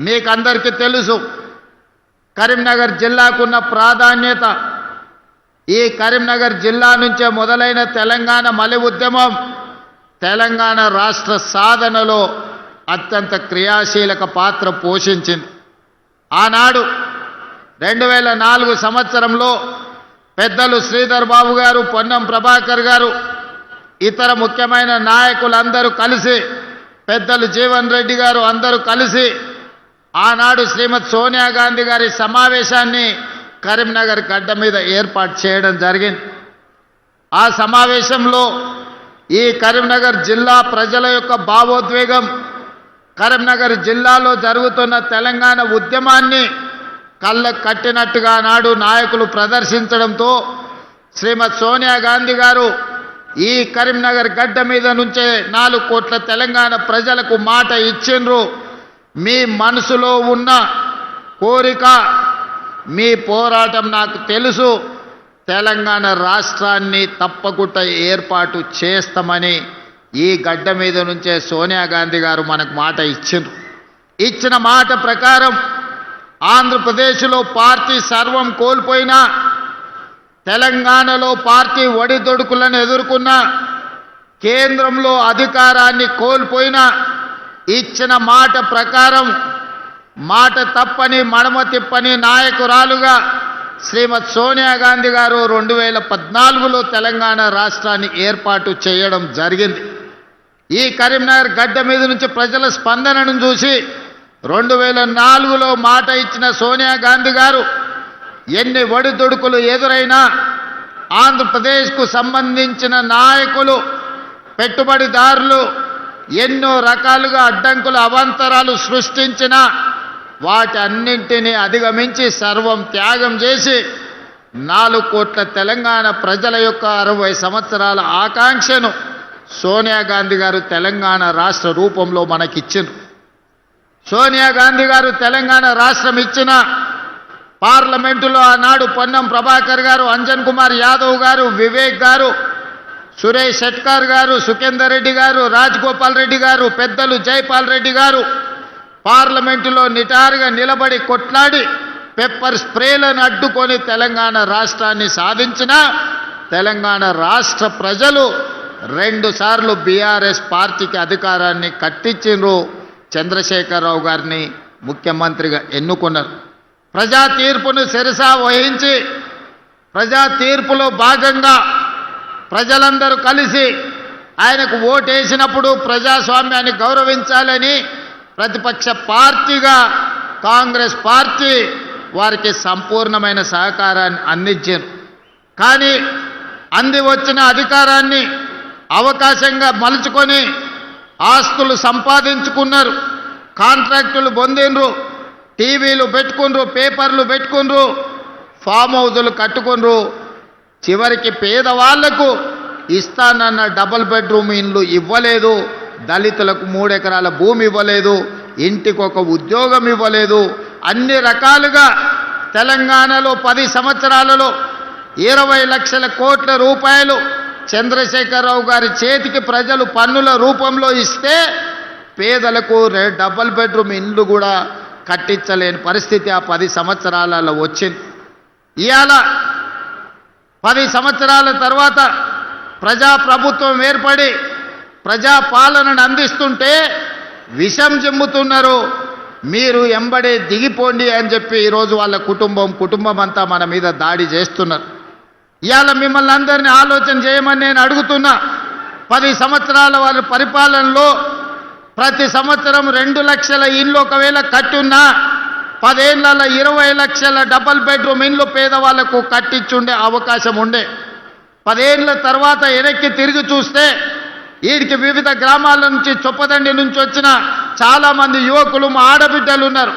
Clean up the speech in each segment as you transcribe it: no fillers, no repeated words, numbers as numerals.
మీకందరికీ తెలుసు కరీంనగర్ జిల్లాకున్న ప్రాధాన్యత. ఈ కరీంనగర్ జిల్లా నుంచే మొదలైన తెలంగాణ మలి ఉద్యమం తెలంగాణ రాష్ట్ర సాధనలో అత్యంత క్రియాశీలక పాత్ర పోషించింది. ఆనాడు 2004 సంవత్సరంలో పెద్దలు శ్రీధర్ బాబు గారు, పొన్నం ప్రభాకర్ గారు, ఇతర ముఖ్యమైన నాయకులందరూ కలిసి, పెద్దలు జీవన్ రెడ్డి గారు అందరూ కలిసి ఆనాడు శ్రీమతి సోనియా గాంధీ గారి సమావేశాన్ని కరీంనగర్ గడ్డ మీద ఏర్పాటు చేయడం జరిగింది. ఆ సమావేశంలో ఈ కరీంనగర్ జిల్లా ప్రజల యొక్క భావోద్వేగం, కరీంనగర్ జిల్లాలో జరుగుతున్న తెలంగాణ ఉద్యమాన్ని కళ్ళకు కట్టినట్టుగా నాడు నాయకులు ప్రదర్శించడంతో శ్రీమతి సోనియా గాంధీ గారు ఈ కరీంనగర్ గడ్డ మీద నుంచే 4 కోట్ల తెలంగాణ ప్రజలకు మాట ఇచ్చిండ్రు. మీ మనసులో ఉన్న కోరిక, మీ పోరాటం నాకు తెలుసు, తెలంగాణ రాష్ట్రాన్ని తప్పకుండా ఏర్పాటు చేస్తామని ఈ గడ్డ మీద నుంచే సోనియా గాంధీ గారు మనకు మాట ఇచ్చిండ్రు. ఇచ్చిన మాట ప్రకారం ఆంధ్రప్రదేశ్లో పార్టీ సర్వం కోల్పోయినా, తెలంగాణలో పార్టీ ఒడిదొడుకులను ఎదుర్కొన్న, కేంద్రంలో అధికారాన్ని కోల్పోయినా ఇచ్చిన మాట ప్రకారం మాట తప్పని మడమ తిప్పని నాయకురాలుగా శ్రీమతి సోనియా గాంధీ గారు 2014లో తెలంగాణ రాష్ట్రాన్ని ఏర్పాటు చేయడం జరిగింది. ఈ కరీంనగర్ గడ్డ మీద నుంచి ప్రజల స్పందనను చూసి 2004లో మాట ఇచ్చిన సోనియా గాంధీ గారు ఎన్ని ఒడిదుడుకులు ఎదురైనా ఆంధ్రప్రదేశ్కు సంబంధించిన నాయకులు, పెట్టుబడిదారులు ఎన్నో రకాలుగా అడ్డంకులు, అవాంతరాలు సృష్టించిన వాటన్నింటినీ అధిగమించి సర్వం త్యాగం చేసి 4 కోట్ల తెలంగాణ ప్రజల యొక్క 60 సంవత్సరాల ఆకాంక్షను సోనియా గాంధీ గారు తెలంగాణ రాష్ట్ర రూపంలో మనకిచ్చిండ్రు. సోనియా గాంధీ గారు తెలంగాణ రాష్ట్రం ఇచ్చిన పార్లమెంటులో ఆనాడు పొన్నం ప్రభాకర్ గారు, అంజన్ కుమార్ యాదవ్ గారు, వివేక్ గారు, సురేష్ షెట్కర్ గారు, సుఖేందర్ రెడ్డి గారు, రాజగోపాల్ రెడ్డి గారు, పెద్దలు జైపాల్ రెడ్డి గారు పార్లమెంటులో నిటారుగా నిలబడి కొట్లాడి పెప్పర్ స్ప్రేలను అడ్డుకొని తెలంగాణ రాష్ట్రాన్ని సాధించిన తెలంగాణ రాష్ట్ర ప్రజలు 2 సార్లు బీఆర్ఎస్ పార్టీకి అధికారాన్ని కట్టించిండ్రు. చంద్రశేఖరరావు గారిని ముఖ్యమంత్రిగా ఎన్నుకున్నారు. ప్రజా తీర్పును శిరసా వహించి ప్రజా తీర్పులో భాగంగా ప్రజలందరూ కలిసి ఆయనకు ఓటేసినప్పుడు ప్రజాస్వామ్యాన్ని గౌరవించాలని ప్రతిపక్ష పార్టీగా కాంగ్రెస్ పార్టీ వారికి సంపూర్ణమైన సహకారాన్ని అందించారు. కానీ అంది వచ్చిన అధికారాన్ని అవకాశంగా మలుచుకొని ఆస్తులు సంపాదించుకున్నారు, కాంట్రాక్టులు పొందిండ్రు, టీవీలు పెట్టుకుండ్రు, పేపర్లు పెట్టుకుండ్రు, ఫామ్ హౌజులు కట్టుకుండ్రు. చివరికి పేదవాళ్లకు ఇస్తానన్న డబుల్ బెడ్రూమ్ ఇండ్లు ఇవ్వలేదు, దళితులకు 3 ఎకరాల భూమి ఇవ్వలేదు, ఇంటికొక ఉద్యోగం ఇవ్వలేదు. అన్ని రకాలుగా తెలంగాణలో 10 సంవత్సరాలలో 20 లక్షల కోట్ల రూపాయలు చంద్రశేఖరరావు గారి చేతికి ప్రజలు పన్నుల రూపంలో ఇస్తే పేదలకు డబుల్ బెడ్రూమ్ ఇండ్లు కూడా కట్టించలేని పరిస్థితి ఆ 10 సంవత్సరాలలో వచ్చింది. ఇవాళ 10 సంవత్సరాల తర్వాత ప్రజాప్రభుత్వం ఏర్పడి ప్రజాపాలనను అందిస్తుంటే విషం జిమ్ముతున్నారు. మీరు ఎంబడే దిగిపోండి అని చెప్పి ఈరోజు వాళ్ళ కుటుంబం అంతా మన మీద దాడి చేస్తున్నారు. ఇవాళ మిమ్మల్ని అందరినీ ఆలోచన చేయమని నేను అడుగుతున్నా. 10 సంవత్సరాల వాళ్ళ పరిపాలనలో ప్రతి సంవత్సరం 2 లక్షల ఇండ్లు ఒకవేళ కట్టున్నా 10 ఏళ్లలో 20 లక్షల డబుల్ బెడ్రూమ్ ఇండ్లు పేదవాళ్లకు కట్టించుండే అవకాశం ఉండే. 10 ఏళ్ల తర్వాత వెనక్కి తిరిగి చూస్తే వీడికి వివిధ గ్రామాల నుంచి, చొప్పదండి నుంచి వచ్చిన చాలామంది యువకులు, మా ఆడబిడ్డలు ఉన్నారు.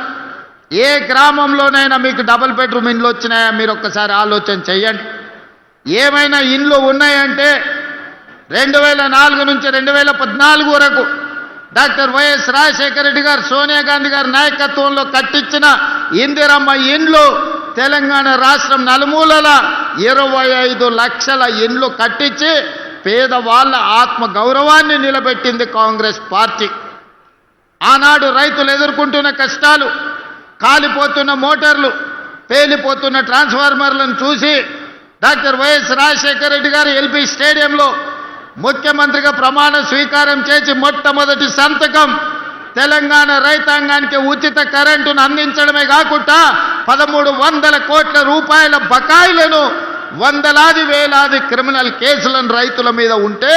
ఏ గ్రామంలోనైనా మీకు డబుల్ బెడ్రూమ్ ఇండ్లు వచ్చినాయా? మీరు ఒక్కసారి ఆలోచన చెయ్యండి. ఏమైనా ఇండ్లు ఉన్నాయంటే 2004 నుంచి 2014 వరకు డాక్టర్ వైఎస్ రాజశేఖర రెడ్డి గారు, సోనియా గాంధీ గారి నాయకత్వంలో కట్టించిన ఇందిరమ్మ ఇండ్లు తెలంగాణ రాష్ట్రం నలుమూలల 25 లక్షల ఇండ్లు కట్టించి పేదవాళ్ళ ఆత్మ గౌరవాన్ని నిలబెట్టింది కాంగ్రెస్ పార్టీ. ఆనాడు రైతులు ఎదుర్కొంటున్న కష్టాలు, కాలిపోతున్న మోటార్లు, పేలిపోతున్న ట్రాన్స్ఫార్మర్లను చూసి డాక్టర్ వైఎస్ రాజశేఖర రెడ్డి గారు ఎల్బీ స్టేడియంలో ముఖ్యమంత్రిగా ప్రమాణ స్వీకారం చేసి మొట్టమొదటి సంతకం తెలంగాణ రైతాంగానికి ఉచిత కరెంటును అందించడమే కాకుండా 1300 కోట్ల రూపాయల బకాయిలను, వందలాది వేలాది క్రిమినల్ కేసులను రైతుల మీద ఉంటే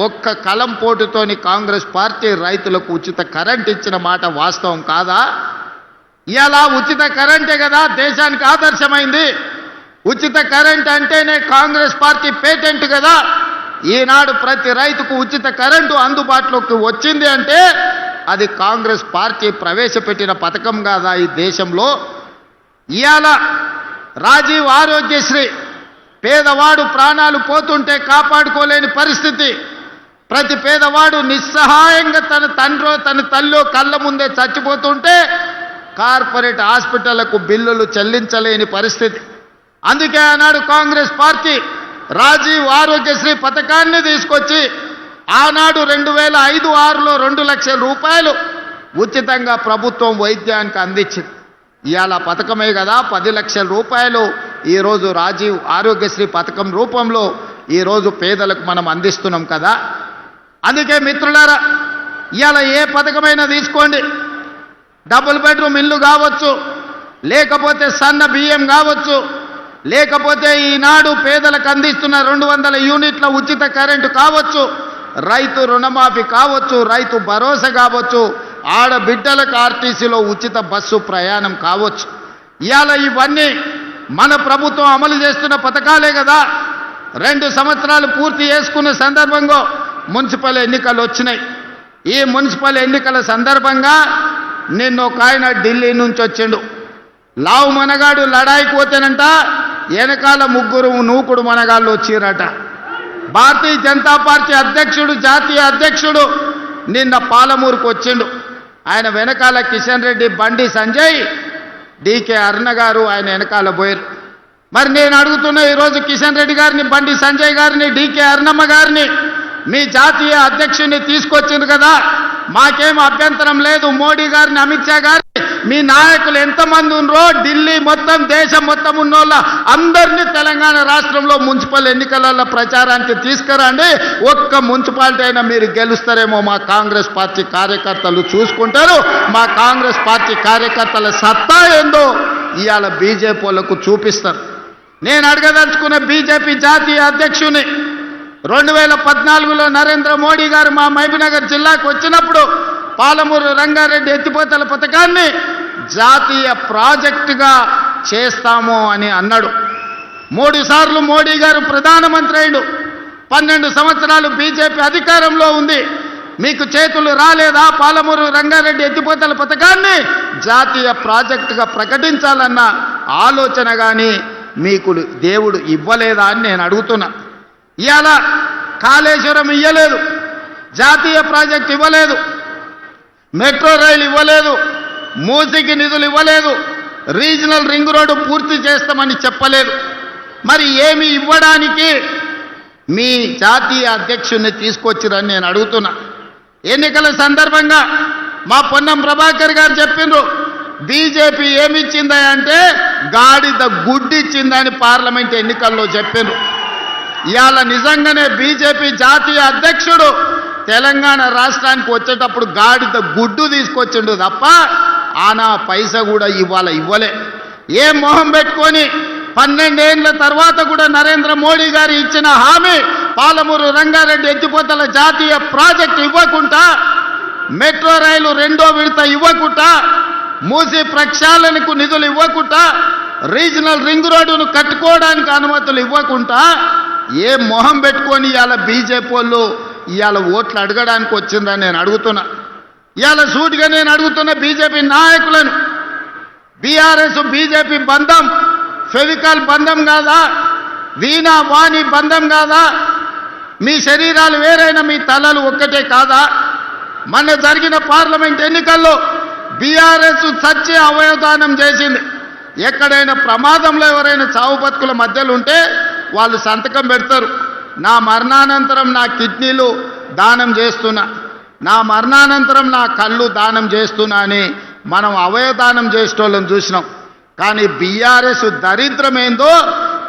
ఒక్క కలం పోటుతోని కాంగ్రెస్ పార్టీ రైతులకు ఉచిత కరెంట్ ఇచ్చిన మాట వాస్తవం కాదా? ఇలా ఉచిత కరెంటే కదా దేశానికి ఆదర్శమైంది. ఉచిత కరెంట్ అంటేనే కాంగ్రెస్ పార్టీ పేటెంట్ కదా. ఈనాడు ప్రతి రైతుకు ఉచిత కరెంటు అందుబాటులోకి వచ్చింది అంటే అది కాంగ్రెస్ పార్టీ ప్రవేశపెట్టిన పథకం కాదా ఈ దేశంలో? ఇవాళ రాజీవ్ ఆరోగ్యశ్రీ, పేదవాడు ప్రాణాలు పోతుంటే కాపాడుకోలేని పరిస్థితి, ప్రతి పేదవాడు నిస్సహాయంగా తన తండ్రో తన తల్లో కళ్ళ ముందే చచ్చిపోతుంటే కార్పొరేట్ హాస్పిటళ్లకు బిల్లులు చెల్లించలేని పరిస్థితి. అందుకే ఆనాడు కాంగ్రెస్ పార్టీ రాజీవ్ ఆరోగ్యశ్రీ పథకాన్ని తీసుకొచ్చి ఆనాడు 2005-06లో 2 లక్షల రూపాయలు ఉచితంగా ప్రభుత్వం వైద్యానికి అందించింది. ఇవాళ పథకమే కదా 10 లక్షల రూపాయలు ఈరోజు రాజీవ్ ఆరోగ్యశ్రీ పథకం రూపంలో ఈరోజు పేదలకు మనం అందిస్తున్నాం కదా. అందుకే మిత్రులారా, ఇవాళ ఏ పథకమైనా తీసుకోండి, డబుల్ బెడ్రూమ్ ఇల్లు కావచ్చు, లేకపోతే సన్న బియ్యం కావచ్చు, లేకపోతే ఈనాడు పేదలకు అందిస్తున్న 200 యూనిట్ల ఉచిత కరెంటు కావచ్చు, రైతు రుణమాఫీ కావచ్చు, రైతు భరోసా కావచ్చు, ఆడబిడ్డలకు ఆర్టీసీలో ఉచిత బస్సు ప్రయాణం కావచ్చు. ఇవాళ ఇవన్నీ మన ప్రభుత్వం అమలు చేస్తున్న పథకాలే కదా. 2 సంవత్సరాలు పూర్తి చేసుకున్న సందర్భంగా మున్సిపల్ ఎన్నికలు వచ్చినాయి. ఈ మున్సిపల్ ఎన్నికల సందర్భంగా నిన్న ఒక ఆయన ఢిల్లీ నుంచి వచ్చిండు. లావు మనగాడు లడాయికి పోతేనంట వెనకాల 3 నూకుడు మనగాళ్ళు వచ్చిరట. భారతీయ జనతా పార్టీ అధ్యక్షుడు, జాతీయ అధ్యక్షుడు నిన్న పాలమూరుకు వచ్చిండు. ఆయన వెనకాల కిషన్ రెడ్డి, బండి సంజయ్, డీకే అరుణ గారు ఆయన వెనకాల పోయారు. మరి నేను అడుగుతున్నా, ఈరోజు కిషన్ రెడ్డి గారిని, బండి సంజయ్ గారిని, డీకే అరుణమ్మ గారిని మీ జాతీయ అధ్యక్షుడిని తీసుకొచ్చింది కదా, మాకేం అభ్యంతరం లేదు. మోడీ గారిని, అమిత్ షా గారిని, మీ నాయకులు ఎంతమంది ఉన్నారో ఢిల్లీ మొత్తం, దేశం మొత్తం ఉన్నోళ్ళ అందరినీ తెలంగాణ రాష్ట్రంలో మున్సిపల్ ఎన్నికలలో ప్రచారానికి తీసుకురండి. ఒక్క మున్సిపాలిటీ అయినా మీరు గెలుస్తారేమో మా కాంగ్రెస్ పార్టీ కార్యకర్తలు చూసుకుంటారు. మా కాంగ్రెస్ పార్టీ కార్యకర్తల సత్తా ఏందో ఇవాళ బీజేపీ వాళ్ళకు చూపిస్తారు. నేను అడగదలుచుకున్న బీజేపీ జాతీయ అధ్యక్షుని 2014లో నరేంద్ర మోడీ గారు మా మహబూబ్నగర్ జిల్లాకు వచ్చినప్పుడు పాలమూరు రంగారెడ్డి ఎత్తిపోతల పథకాన్ని జాతీయ ప్రాజెక్టుగా చేస్తాము అని అన్నాడు. 3 సార్లు మోడీ గారు ప్రధానమంత్రి అయ్యాడు. 12 సంవత్సరాలు బీజేపీ అధికారంలో ఉంది. మీకు చేతులు రాలేదా? పాలమూరు రంగారెడ్డి ఎత్తిపోతల పథకాన్ని జాతీయ ప్రాజెక్టుగా ప్రకటించాలన్న ఆలోచన కానీ మీకు దేవుడు ఇవ్వలేదా అని నేను అడుగుతున్నా. ఇవాళ కాళేశ్వరం ఇవ్వలేదు, జాతీయ ప్రాజెక్ట్ ఇవ్వలేదు, మెట్రో రైలు ఇవ్వలేదు, మూసీకి నిధులు ఇవ్వలేదు, రీజనల్ రింగ్ రోడ్డు పూర్తి చేస్తామని చెప్పలేదు. మరి ఏమి ఇవ్వడానికి మీ జాతీయ అధ్యక్షుడిని తీసుకొచ్చిరని నేను అడుగుతున్నా. ఎన్నికల సందర్భంగా మా పొన్నం ప్రభాకర్ గారు చెప్పిండ్రు, బీజేపీ ఏమిచ్చిందా అంటే గాడిద గుడ్డిచ్చిందని పార్లమెంట్ ఎన్నికల్లో చెప్పిండ్రు. ఇవాళ నిజంగానే బీజేపీ జాతీయ అధ్యక్షుడు తెలంగాణ రాష్ట్రానికి వచ్చేటప్పుడు గాడిద గుడ్డు తీసుకొచ్చిండు తప్ప ఆనా పైసా కూడా ఇవ్వలే. ఏ మొహం పెట్టుకొని 12 ఏళ్ల తర్వాత కూడా నరేంద్ర మోడీ గారు ఇచ్చిన హామీ పాలమూరు రంగారెడ్డి ఎత్తిపోతల జాతీయ ప్రాజెక్టు ఇవ్వకుండా, మెట్రో రైలు 2వ విడత ఇవ్వకుండా, మూసీ ప్రక్షాళనకు నిధులు ఇవ్వకుండా, రీజనల్ రింగ్ రోడ్డును కట్టుకోవడానికి అనుమతులు ఇవ్వకుండా ఏ మొహం పెట్టుకొని ఇవాళ బీజేపీ వాళ్ళు ఇవాళ ఓట్లు అడగడానికి వచ్చిందని నేను అడుగుతున్నా. ఇవాళ సూటిగా నేను అడుగుతున్న బీజేపీ నాయకులను, బీఆర్ఎస్ బీజేపీ బంధం ఫెవికాల్ బంధం కాదా? వీణా వాణి బంధం కాదా? మీ శరీరాలు వేరైనా మీ తలలు ఒక్కటే కాదా? మొన్న జరిగిన పార్లమెంట్ ఎన్నికల్లో బీఆర్ఎస్ చచ్చి అవయవదానం చేసింది. ఎక్కడైనా ప్రమాదంలో ఎవరైనా చావు బతుకుల మధ్యలో ఉంటే వాళ్ళు సంతకం పెడతారు, నా మరణానంతరం నా కిడ్నీలు దానం చేస్తున్నా. నా మరణానంతరం నా కళ్ళు దానం చేస్తున్నా అని మనం అవయదానం చేసేటోళ్ళని చూసినాం. కానీ బీఆర్ఎస్ దరిద్రమేందో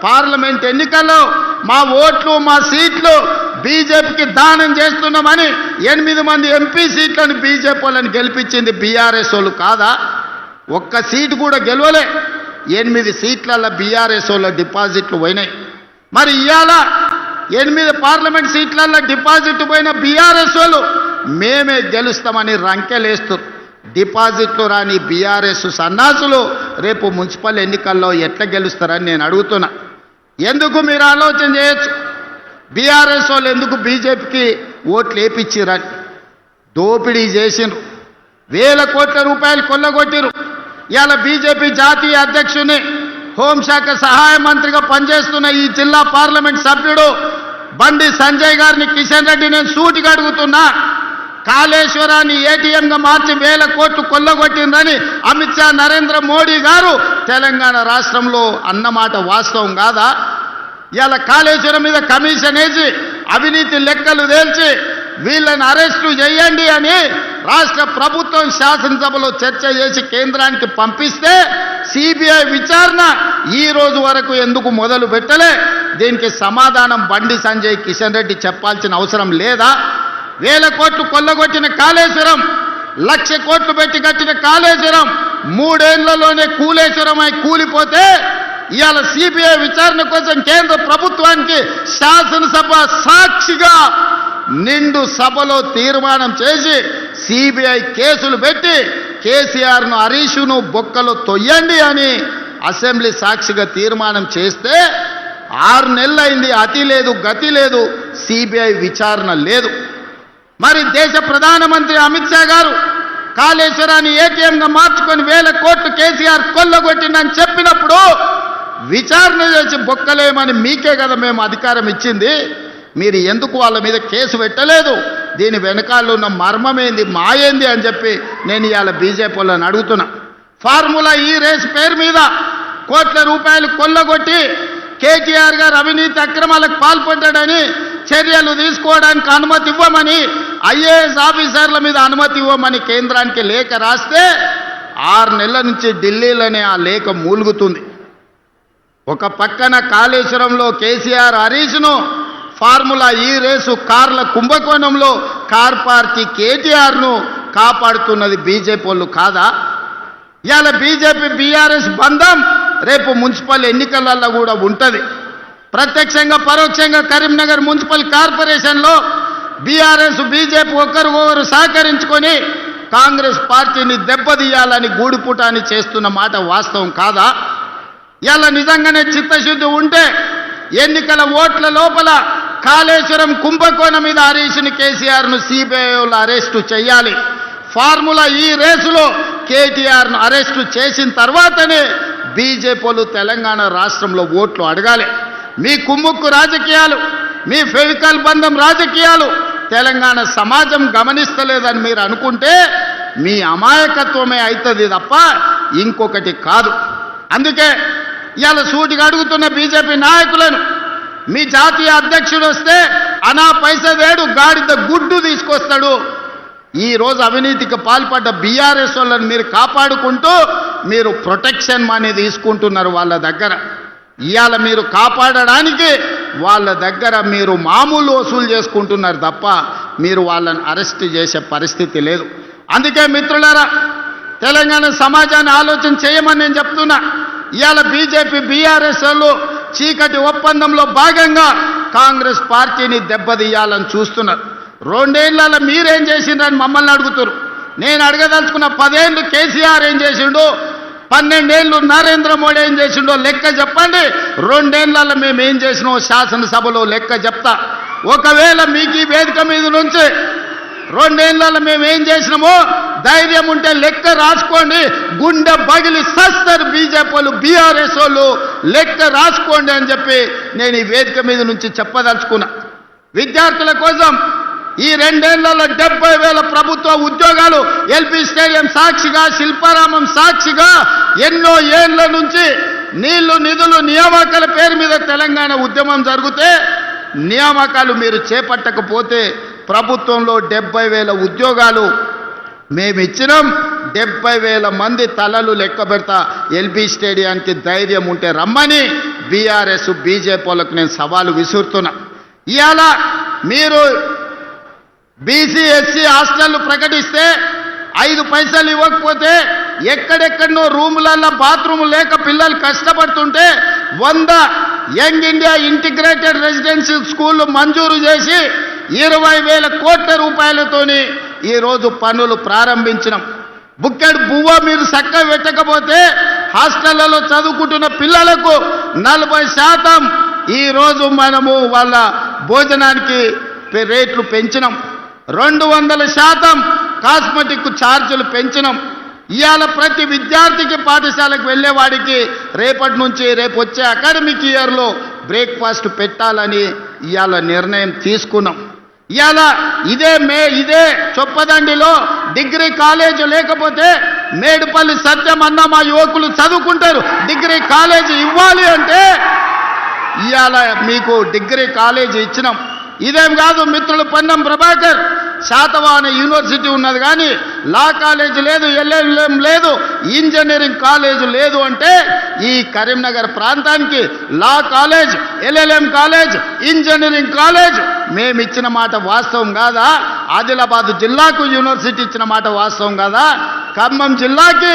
పార్లమెంట్ ఎన్నికల్లో మా ఓట్లు మా సీట్లు బీజేపీకి దానం చేస్తున్నామని 8 మంది ఎంపీ సీట్లను బీజేపీ వాళ్ళని గెలిపించింది బీఆర్ఎస్ వాళ్ళు కాదా? ఒక్క సీటు కూడా గెలవలే. 8 సీట్లలో బీఆర్ఎస్ వాళ్ళ డిపాజిట్లు పోయినాయి. మరి ఇవాళ 8 పార్లమెంట్ సీట్లలో డిపాజిట్ పోయిన బీఆర్ఎస్ వాళ్ళు మేమే గెలుస్తామని రంకెలేస్తారు. డిపాజిట్లు రాని బీఆర్ఎస్ సన్నాసులు రేపు మున్సిపల్ ఎన్నికల్లో ఎట్లా గెలుస్తారని నేను అడుగుతున్నా. ఎందుకు మీరు ఆలోచన చేయొచ్చు. బీఆర్ఎస్ వాళ్ళు ఎందుకు బీజేపీకి ఓట్లు వేయించారని దోపిడీ చేసిండ్రు. 1000 కోట్ల రూపాయలు కొల్లగొట్టిరు. ఇవాళ బీజేపీ జాతీయ అధ్యక్షుని హోంశాఖ సహాయ మంత్రిగా పనిచేస్తున్న ఈ జిల్లా పార్లమెంట్ సభ్యుడు బండి సంజయ్ గారిని కిషన్ రెడ్డి నేను సూటిగా అడుగుతున్నా. కాళేశ్వరాన్ని ఏటీఎంగా మార్చి 1000 కోట్లు కొల్లగొట్టిందని అమిత్ షా నరేంద్ర మోడీ గారు తెలంగాణ రాష్ట్రంలో అన్నమాట వాస్తవం కాదా? ఇవాళ కాళేశ్వరం మీద కమిషన్ వేసి అవినీతి లెక్కలు తేల్చి వీళ్ళని అరెస్టు చేయండి అని రాష్ట్ర ప్రభుత్వం శాసనసభలో చర్చ చేసి కేంద్రానికి పంపిస్తే సిబిఐ విచారణ ఈ రోజు వరకు ఎందుకు మొదలు పెట్టలే? దీనికి సమాధానం బండి సంజయ్ కిషన్ రెడ్డి చెప్పాల్సిన అవసరం లేదా? 1000 కోట్లు కొల్లగొట్టిన కాళేశ్వరం, 1,00,000 కోట్లు పెట్టి కట్టిన కాళేశ్వరం 3 ఏళ్లలోనే కూలేశ్వరమై కూలిపోతే ఇవాళ సిబిఐ విచారణ కోసం కేంద్ర ప్రభుత్వానికి శాసనసభ సాక్షిగా నిండు సభలో తీర్మానం చేసి సిబిఐ కేసులు పెట్టి కేసీఆర్ను హరీష్ను బొక్కలో తొయ్యండి అని అసెంబ్లీ సాక్షిగా తీర్మానం చేస్తే 6 నెలలైంది. అతి లేదు గతి లేదు, సిబిఐ విచారణ లేదు. మరి దేశ ప్రధానమంత్రి అమిత్ షా గారు కాళేశ్వరాన్ని ఏటీఎంగా మార్చుకొని 1000 కోట్లు కేసీఆర్ కొల్లగొట్టిందని చెప్పినప్పుడు విచారణ చేసి బొక్కలేమని మీకే కదా మేము అధికారం ఇచ్చింది. మీరు ఎందుకు వాళ్ళ మీద కేసు పెట్టలేదు? దీని వెనకాల ఉన్న మర్మమేంది, మాయేంది అని చెప్పి నేను ఇవాళ బీజేపీ వాళ్ళని అడుగుతున్నా. ఫార్ములా ఈ రేస్ పేరు మీద కోట్ల రూపాయలు కొల్లగొట్టి కేటీఆర్ గారు అవినీతి అక్రమాలకు పాల్పడ్డాడని చర్యలు తీసుకోవడానికి అనుమతి ఇవ్వమని, ఐఏఎస్ ఆఫీసర్ల మీద అనుమతి ఇవ్వమని కేంద్రానికి లేఖ రాస్తే 6 నెలల నుంచి ఢిల్లీలోనే ఆ లేఖ మూలుగుతుంది. ఒక పక్కన కాళేశ్వరంలో కేసీఆర్ హరీష్ను, ఫార్ములా ఈ రేసు కార్ల కుంభకోణంలో కార్ పార్టీ కేటీఆర్ను కాపాడుతున్నది బీజేపీ వాళ్ళు కాదా? ఇవాళ బీజేపీ బీఆర్ఎస్ బంధం రేపు మున్సిపల్ ఎన్నికలలో కూడా ఉంటుంది. ప్రత్యక్షంగా పరోక్షంగా కరీంనగర్ మున్సిపల్ కార్పొరేషన్లో బీఆర్ఎస్ బీజేపీ ఒకరికొకరు సహకరించుకొని కాంగ్రెస్ పార్టీని దెబ్బతీయాలని గూడుపుటాన్ని చేస్తున్న మాట వాస్తవం కాదా? ఇలా నిజంగానే చిత్తశుద్ధి ఉంటే ఎన్నికల ఓట్ల లోపల కాళేశ్వరం కుంభకోణం మీద హరీష్ని కేసీఆర్ను సిబిఐలో అరెస్టు చేయాలి. ఫార్ములా ఈ రేసులో కేటీఆర్ను అరెస్టు చేసిన తర్వాతనే బీజేపీలు తెలంగాణ రాష్ట్రంలో ఓట్లు అడగాలి. మీ కుమ్ముక్కు రాజకీయాలు, మీ ఫెవికల్ బంధం రాజకీయాలు తెలంగాణ సమాజం గమనిస్తలేదని మీరు అనుకుంటే మీ అమాయకత్వమే అవుతుంది తప్ప ఇంకొకటి కాదు. అందుకే ఇవాళ సూటిగా అడుగుతున్న బీజేపీ నాయకులను, మీ జాతీయ అధ్యక్షుడు వస్తే అనా పైసా వేడు గాడిద గుడ్డు తీసుకొస్తాడు. ఈరోజు అవినీతికి పాల్పడ్డ బీఆర్ఎస్ వాళ్ళని మీరు కాపాడుకుంటూ మీరు ప్రొటెక్షన్ మనీ తీసుకుంటున్నారు వాళ్ళ దగ్గర. ఇవాళ మీరు కాపాడడానికి వాళ్ళ దగ్గర మీరు మామూలు వసూలు చేసుకుంటున్నారు తప్ప మీరు వాళ్ళని అరెస్ట్ చేసే పరిస్థితి లేదు. అందుకే మిత్రులారా, తెలంగాణ సమాజాన్ని ఆలోచన చేయమని నేను చెప్తున్నా. ఇవాళ బీజేపీ బీఆర్ఎస్ వాళ్ళు చీకటి ఒప్పందంలో భాగంగా కాంగ్రెస్ పార్టీని దెబ్బతీయాలని చూస్తున్నారు. 2 ఏళ్లలో మీరేం చేసిండ్రని మమ్మల్ని అడుగుతారు. నేను అడగదలుచుకున్న 10 ఏళ్ళు కేసీఆర్ ఏం చేసిండో, 12 ఏళ్ళు నరేంద్ర మోడీ ఏం చేసిండో లెక్క చెప్పండి. 2 ఏళ్లలో మేము ఏం చేసినామో శాసనసభలో లెక్క చెప్తా. ఒకవేళ మీకు ఈ వేదిక మీద నుంచి 2 ఏళ్లలో మేము ఏం చేసినామో ధైర్యం ఉంటే లెక్క రాసుకోండి. గుండె పగిలి సస్తారు బీజేపీ వాళ్ళు, బీఆర్ఎస్ వాళ్ళు, లెక్క రాసుకోండి అని చెప్పి నేను ఈ వేదిక మీద నుంచి చెప్పదలుచుకున్నా. విద్యార్థుల కోసం ఈ 2 ఏళ్లలో 70,000 ప్రభుత్వ ఉద్యోగాలు ఎల్పీ స్టేడియం సాక్షిగా, శిల్పారామం సాక్షిగా ఎన్నో ఏళ్ల నుంచి నీళ్లు నిధులు నియామకాల పేరు మీద తెలంగాణ ఉద్యమం జరిగితే నియామకాలు మీరు చేపట్టకపోతే ప్రభుత్వంలో 70,000 ఉద్యోగాలు మేము ఇచ్చినాం. 70,000 మంది తలలు లెక్క పెడతా ఎల్బీ స్టేడియానికి ధైర్యం ఉంటే రమ్మని బీఆర్ఎస్ బీజేపీలకు నేను సవాలు విసురుతున్నా. ఇవాళ మీరు బీసీ ఎస్సీ హాస్టళ్లు ప్రకటిస్తే 5 పైసలు ఇవ్వకపోతే ఎక్కడెక్కడనో రూములలో బాత్రూమ్ లేక పిల్లలు కష్టపడుతుంటే 100 యంగ్ ఇండియా ఇంటిగ్రేటెడ్ రెసిడెన్షియల్ స్కూళ్ళు మంజూరు చేసి 20,000 కోట్ల రూపాయలతోని ఈరోజు పనులు ప్రారంభించినాం. బుక్కెడు బువ్వ మీరు చక్కగా పెట్టకపోతే హాస్టళ్లలో చదువుకుంటున్న పిల్లలకు 40% ఈరోజు మనము వాళ్ళ భోజనానికి రేట్లు పెంచినాం. 200% కాస్మెటిక్ ఛార్జీలు పెంచినాం. ఇవాళ ప్రతి విద్యార్థికి పాఠశాలకు వెళ్ళేవాడికి రేపటి నుంచి రేపు వచ్చే అకాడమిక్ ఇయర్లో బ్రేక్ఫాస్ట్ పెట్టాలని ఇవాళ నిర్ణయం తీసుకున్నాం. ఇవాళ ఇదే చొప్పదండిలో డిగ్రీ కాలేజీ లేకపోతే మేడుపల్లి సత్యం అన్న మా యువకులు చదువుకుంటారు. డిగ్రీ కాలేజీ ఇవ్వాలి అంటే ఇవాళ మీకు డిగ్రీ కాలేజీ ఇచ్చినాం. ఇదేం కాదు మిత్రులు, పొన్నం ప్రభాకర్ శాతవాహన యూనివర్సిటీ ఉన్నది కానీ లా కాలేజ్ లేదు, ఎల్ఎల్ఎం లేదు, ఇంజనీరింగ్ కాలేజ్ లేదు. అంటే ఈ కరీంనగర్ ప్రాంతానికి law college, LLM college, engineering college మేము ఇచ్చిన మాట వాస్తవం కాదా? ఆదిలాబాద్ జిల్లాకు యూనివర్సిటీ ఇచ్చిన మాట వాస్తవం కాదా? ఖమ్మం జిల్లాకి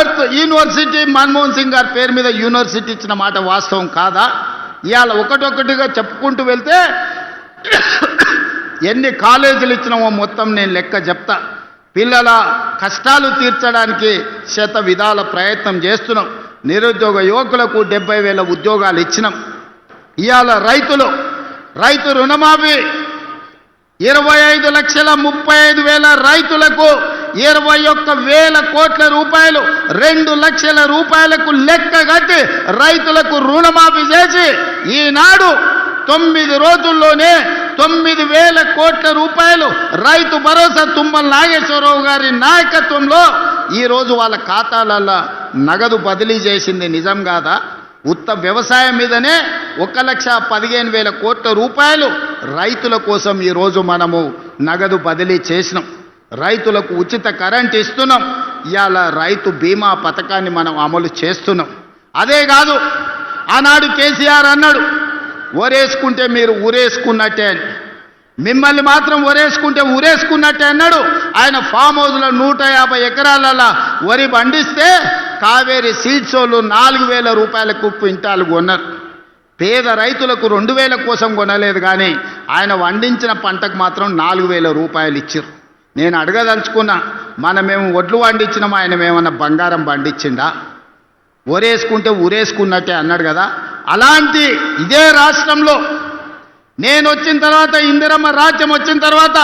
ఎర్త్ యూనివర్సిటీ మన్మోహన్ సింగ్ గారి పేరు మీద యూనివర్సిటీ ఇచ్చిన మాట వాస్తవం కాదా? ఇవాళ ఒకటొకటిగా చెప్పుకుంటూ వెళ్తే ఎన్ని కాలేజీలు ఇచ్చినామో మొత్తం నేను లెక్క చెప్తా. పిల్లల కష్టాలు తీర్చడానికి శత విధాల ప్రయత్నం చేస్తున్నాం. నిరుద్యోగ యువకులకు 70,000 ఉద్యోగాలు ఇచ్చినాం. ఇవాళ రైతు రుణమాఫీ 25,35,000 రైతులకు 21,000 కోట్ల రూపాయలు, 2 లక్షల రూపాయలకు లెక్క కట్టి రైతులకు రుణమాఫీ చేసి ఈనాడు 9 రోజుల్లోనే 9,000 కోట్ల రూపాయలు రైతు భరోసా తుమ్మల నాగేశ్వరరావు గారి నాయకత్వంలో ఈరోజు వాళ్ళ ఖాతాలలో నగదు బదిలీ చేసింది నిజం కాదా? ఉత్త వ్యవసాయం మీదనే 1,15,000 కోట్ల రూపాయలు రైతుల కోసం ఈరోజు మనము నగదు బదిలీ చేసినాం. రైతులకు ఉచిత కరెంట్ ఇస్తున్నాం. ఇవాళ రైతు బీమా పథకాన్ని మనం అమలు చేస్తున్నాం. అదే కాదు, ఆనాడు కేసీఆర్ అన్నాడు ఒరేసుకుంటే మీరు ఊరేసుకున్నట్టే అని. మిమ్మల్ని మాత్రం ఒరేసుకుంటే ఊరేసుకున్నట్టే అన్నాడు. ఆయన ఫామ్ హౌస్లో 150 ఎకరాలలో వరి పండిస్తే కావేరీ సీడ్స్ వాళ్ళు 4,000 రూపాయలకు క్వింటాలు కొన్నారు. పేద రైతులకు 2,000 కోసం కొనలేదు కానీ ఆయన వండించిన పంటకు మాత్రం 4,000 రూపాయలు ఇచ్చారు. నేను అడగదలుచుకున్నా, మనమేమో ఒడ్లు పండించినాం, ఆయన ఏమన్నా బంగారం పండించిండా? ఒరేసుకుంటే ఊరేసుకున్నట్టే అన్నాడు కదా. అలాంటి ఇదే రాష్ట్రంలో నేను వచ్చిన తర్వాత, ఇందిరమ్మ రాజ్యం వచ్చిన తర్వాత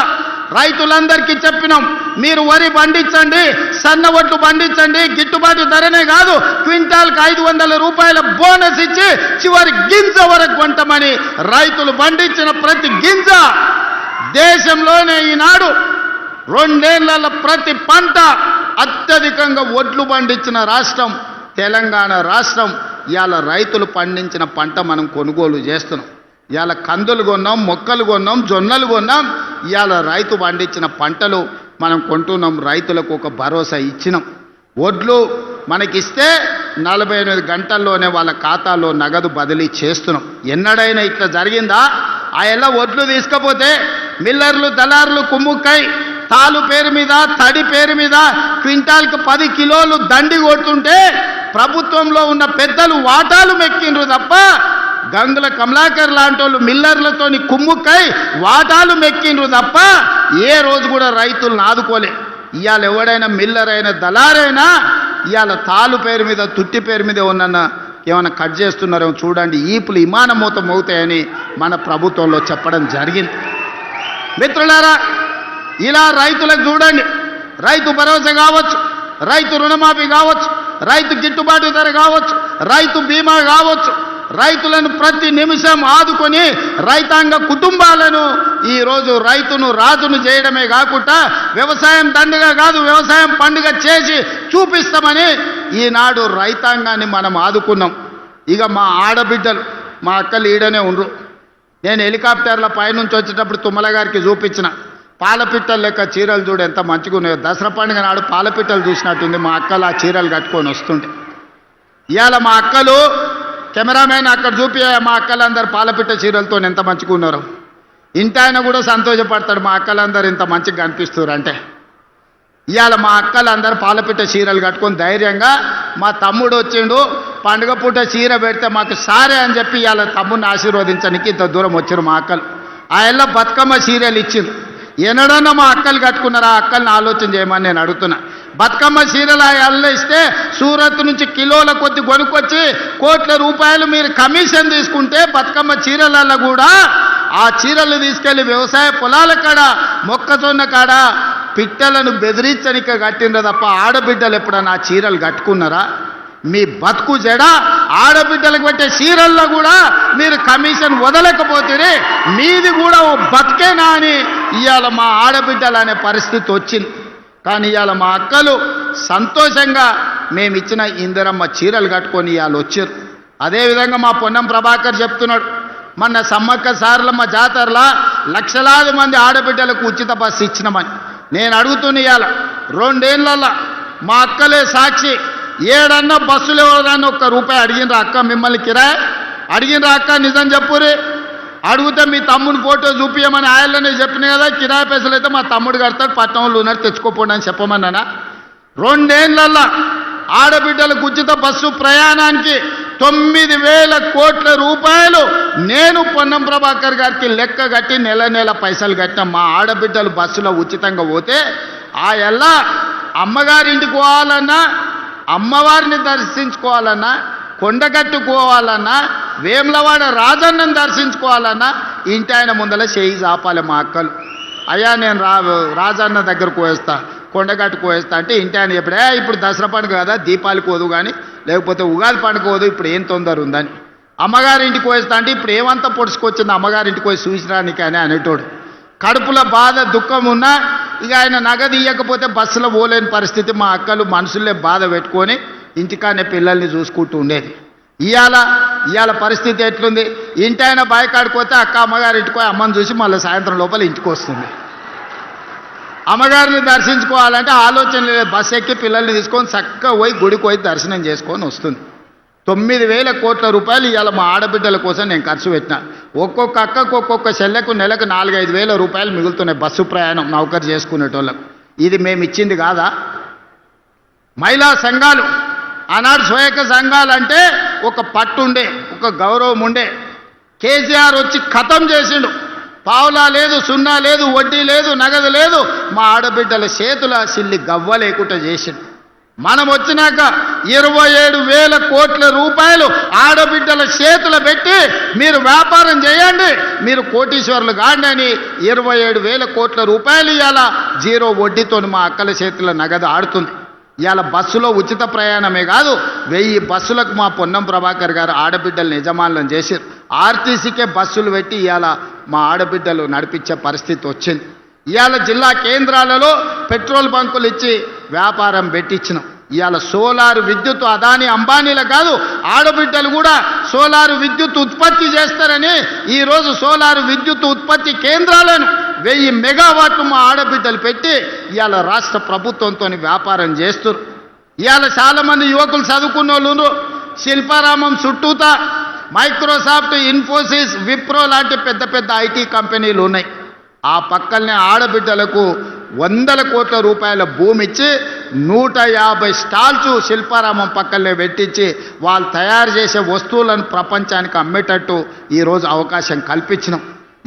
రైతులందరికీ చెప్పినాం, మీరు వరి పండించండి, సన్న ఒడ్లు పండించండి, గిట్టుబాటు ధరనే కాదు క్వింటాల్కి 500 రూపాయల బోనస్ ఇచ్చి చివరి గింజ వరకు కొంటామని. రైతులు పండించిన ప్రతి గింజ దేశంలోనే ఈనాడు 2 ఏళ్లలో ప్రతి పంట అత్యధికంగా ఒడ్లు పండించిన రాష్ట్రం తెలంగాణ రాష్ట్రం. ఇవాళ రైతులు పండించిన పంట మనం కొనుగోలు చేస్తున్నాం. ఇవాళ కందులు కొన్నాం, మొక్కలు కొన్నాం, జొన్నలు కొన్నాం. ఇవాళ రైతు పండించిన పంటలు మనం కొంటున్నాం. రైతులకు ఒక భరోసా ఇచ్చినాం. ఒడ్లు మనకిస్తే 48 గంటల్లోనే వాళ్ళ ఖాతాలో నగదు బదిలీ చేస్తున్నాం. ఎన్నడైనా ఇట్లా జరిగిందా? ఆ ఎలా ఒడ్లు తీసుకపోతే మిల్లర్లు, దళారులు కుమ్ముక్కై తాలు పేరు మీద, తడి పేరు మీద క్వింటాల్కి 10 కిలోలు దండి కొడుతుంటే ప్రభుత్వంలో ఉన్న పెద్దలు వాటాలు మెక్కిండ్రు తప్ప గంగుల కమలాకర్ లాంటి వాళ్ళు మిల్లర్లతోని కుమ్ముక్కై వాటాలు మెక్కిండ్రు తప్ప ఏ రోజు కూడా రైతులను ఆదుకోలే. ఇవాళ ఎవడైనా మిల్లర్ అయినా దళారైనా ఇవాళ తాలు పేరు మీద, తుట్టి పేరు మీద ఉన్న ఏమైనా కట్ చేస్తున్నారేమో చూడండి, ఈపులు విమానమూతం అవుతాయని మన ప్రభుత్వంలో చెప్పడం జరిగింది. మిత్రులారా, ఇలా రైతులకు చూడండి, రైతు భరోసా కావచ్చు, రైతు రుణమాఫీ కావచ్చు, రైతు గిట్టుబాటు ధర కావచ్చు, రైతు బీమా కావచ్చు, రైతులను ప్రతి నిమిషం ఆదుకొని రైతాంగ కుటుంబాలను ఈరోజు రైతును రాజును చేయడమే కాకుండా వ్యవసాయం దండగా కాదు వ్యవసాయం పండుగ చేసి చూపిస్తామని ఈనాడు రైతాంగాన్ని మనం ఆదుకున్నాం. ఇక మా ఆడబిడ్డలు, మా అక్కలు ఈడనే ఉండరు. నేను హెలికాప్టర్ల పైనుంచి వచ్చేటప్పుడు తుమ్మల గారికి చూపించిన పాలపిట్టలు లెక్క చీరలు చూడు ఎంత మంచిగా ఉన్నాయో. దసరా పండుగ నాడు పాలపిట్టలు చూసినట్టుంది మా అక్కలు ఆ చీరలు కట్టుకొని వస్తుంటే. ఇవాళ మా అక్కలు కెమెరామెన్ అక్కడ చూపి మా అక్కలందరూ పాలపిట్ట చీరలతో ఎంత మంచిగా ఉన్నారు. ఇంటి ఆయన కూడా సంతోషపడతాడు మా అక్కలందరూ ఇంత మంచిగా కనిపిస్తారు అంటే. ఇవాళ మా అక్కలందరూ పాలపిట్ట చీరలు కట్టుకొని ధైర్యంగా మా తమ్ముడు వచ్చిండు పండుగ పూట చీర పెడితే మాకు సారే అని చెప్పి ఇవాళ తమ్ముడిని ఆశీర్వదించడానికి ఇంత దూరం వచ్చారు మా అక్కలు. ఆ ఎల్ల బతుకమ్మ చీరలు ఇచ్చింది. ఎన్నడన్నా మా అక్కలు కట్టుకున్నారా? ఆ అక్కల్ని ఆలోచన చేయమని నేను అడుగుతున్నా. బతుకమ్మ చీరలు ఆ ఎల్ల ఇస్తే సూరత్ నుంచి కిలోల కొద్ది కొనుక్కొచ్చి కోట్ల రూపాయలు మీరు కమిషన్ తీసుకుంటే బతుకమ్మ చీరలలో కూడా ఆ చీరలు తీసుకెళ్లి వ్యవసాయ పొలాల కాడ మొక్కజొన్న కాడ పిట్టలను బెదిరించనిక కట్టిండ్రు తప్ప ఆడబిడ్డలు ఎప్పుడన్నా ఆ చీరలు కట్టుకున్నారా? మీ బతుకు జడ ఆడబిడ్డలకు పెట్టే చీరల్లో కూడా మీరు కమిషన్ వదలకపోతే మీది కూడా ఓ బతికేనా అని ఇవాళ మా ఆడబిడ్డలు అనే పరిస్థితి వచ్చింది. కానీ ఇవాళ మా అక్కలు సంతోషంగా మేమిచ్చిన ఇందిరమ్మ చీరలు కట్టుకొని ఇవాళ వచ్చారు. అదేవిధంగా మా పొన్నం ప్రభాకర్ చెప్తున్నాడు, మొన్న సమ్మక్క సారలమ్మ జాతరలా లక్షలాది మంది ఆడబిడ్డలకు ఉచిత బస్సు ఇచ్చినామని. నేను అడుగుతున్న ఇవాళ 2 ఏళ్లలో మా అక్కలే సాక్షి, ఏడన్నా బస్సులు ఎవరన్నా ₹1 అడిగినరా అక్క? మిమ్మల్ని కిరాయి అడిగినరా అక్క? నిజం చెప్పురే. అడిగితే మీ తమ్ముని ఫోటో చూపించమని ఆయననే చెప్పిన కదా, కిరాయి పైసలు అయితే మా తమ్ముడు కడతాడు, పట్టణంలో ఉన్నారు తెచ్చుకోపోండి అని చెప్పమన్నానా? 2 ఏళ్లలో ఆడబిడ్డలకు ఉచిత బస్సు ప్రయాణానికి 9,000 కోట్ల రూపాయలు నేను పొన్నం ప్రభాకర్ గారికి లెక్క కట్టి నెల నెల పైసలు కట్టిన. మా ఆడబిడ్డలు బస్సులో ఉచితంగా పోతే ఆ ఎల్లా అమ్మగారింటికి పోవాలన్నా, అమ్మవారిని దర్శించుకోవాలన్నా, కొండగట్టుకోవాలన్నా, వేములవాడ రాజన్నను దర్శించుకోవాలన్నా ఇంటి ఆయన ముందల చేయి చాపాలి మా అక్కలు. అయ్యా నేను రాజన్న దగ్గరకు పోయేస్తా, కొండగట్టుకు పోయేస్తా అంటే ఇంటి ఆయన ఎప్పుడే ఇప్పుడు దసరా పండుగ కదా దీపాలకు పోదు కానీ, లేకపోతే ఉగాది పండుగ పోదు, ఇప్పుడు ఏం తొందర ఉందని. అమ్మగారింటికి పోయేస్తా అంటే ఇప్పుడు ఏమంతా పొడుచుకొచ్చింది అమ్మగారింటికి పోయి చూసిరానికి అని అనేటోడు. కడుపులో బాధ దుఃఖం ఉన్నా ఇక ఆయన నగదు ఇవ్వకపోతే బస్సులో పోలేని పరిస్థితి. మా అక్కలు మనసులే బాధ పెట్టుకొని ఇంటికానే పిల్లల్ని చూసుకుంటూ ఉండేది. ఇవాళ పరిస్థితి ఎట్లుంది? ఇంటి ఆయన బాయికాడిపోతే అక్క అమ్మగారింటికి పోయి అమ్మని చూసి మళ్ళీ సాయంత్రం లోపల ఇంటికి వస్తుంది. అమ్మగారిని దర్శించుకోవాలంటే ఆలోచన లేదు, బస్సు ఎక్కి పిల్లల్ని తీసుకొని చక్కగా పోయి గుడికి పోయి దర్శనం చేసుకొని వస్తుంది. 9,000 కోట్ల రూపాయలు ఇవాళ మా ఆడబిడ్డల కోసం నేను ఖర్చు పెట్టిన. ఒక్కొక్క అక్కకు ఒక్కొక్క చెల్లెకు నెలకు 4-5 వేల రూపాయలు మిగులుతున్నాయి బస్సు ప్రయాణం నౌకరు చేసుకునేటోళ్ళకు. ఇది మేము ఇచ్చింది కాదా? మహిళా సంఘాలు ఆనాడు స్వయక సంఘాలు అంటే ఒక పట్టు ఉండే, ఒక గౌరవం ఉండే. కేసీఆర్ వచ్చి ఖతం చేసిండు. పావులా లేదు, సున్నా లేదు, వడ్డీ లేదు, నగదు లేదు. మా ఆడబిడ్డల చేతుల సిల్లి గవ్వ లేకుండా చేసిండు. మనం వచ్చినాక 27,000 కోట్ల రూపాయలు ఆడబిడ్డల చేతులు పెట్టి మీరు వ్యాపారం చేయండి, మీరు కోటీశ్వరులు కాండి అని 27,000 కోట్ల రూపాయలు ఇవాళ 0 వడ్డీతో మా అక్కల చేతుల నగదు ఆడుతుంది. ఇవాళ బస్సులో ఉచిత ప్రయాణమే కాదు, 1000 బస్సులకు మా పొన్నం ప్రభాకర్ గారు ఆడబిడ్డలను యజమానులను చేశారు. ఆర్టీసీకే బస్సులు పెట్టి ఇవాళ మా ఆడబిడ్డలు నడిపించే పరిస్థితి వచ్చింది. ఇవాళ జిల్లా కేంద్రాలలో పెట్రోల్ బంకులు ఇచ్చి వ్యాపారం పెట్టించినాం. ఇవాళ సోలార్ విద్యుత్ అదాని అంబానీల కాదు, ఆడబిడ్డలు కూడా సోలార్ విద్యుత్ ఉత్పత్తి చేస్తారని ఈరోజు సోలార్ విద్యుత్ ఉత్పత్తి కేంద్రాలను 1000 మెగావాట్లు మా ఆడబిడ్డలు పెట్టి ఇవాళ రాష్ట్ర ప్రభుత్వంతో వ్యాపారం చేస్తారు. ఇవాళ చాలామంది యువకులు చదువుకున్న వాళ్ళు శిల్పారామం చుట్టూత మైక్రోసాఫ్ట్, ఇన్ఫోసిస్, విప్రో లాంటి పెద్ద పెద్ద ఐటీ కంపెనీలు ఉన్నాయి. ఆ పక్కనే ఆడబిడ్డలకు 100 కోట్ల రూపాయల భూమి ఇచ్చి 150 స్టాల్స్ శిల్పారామం పక్కనే పెట్టించి వాళ్ళు తయారు చేసే వస్తువులను ప్రపంచానికి అమ్మేటట్టు ఈరోజు అవకాశం కల్పించినాం.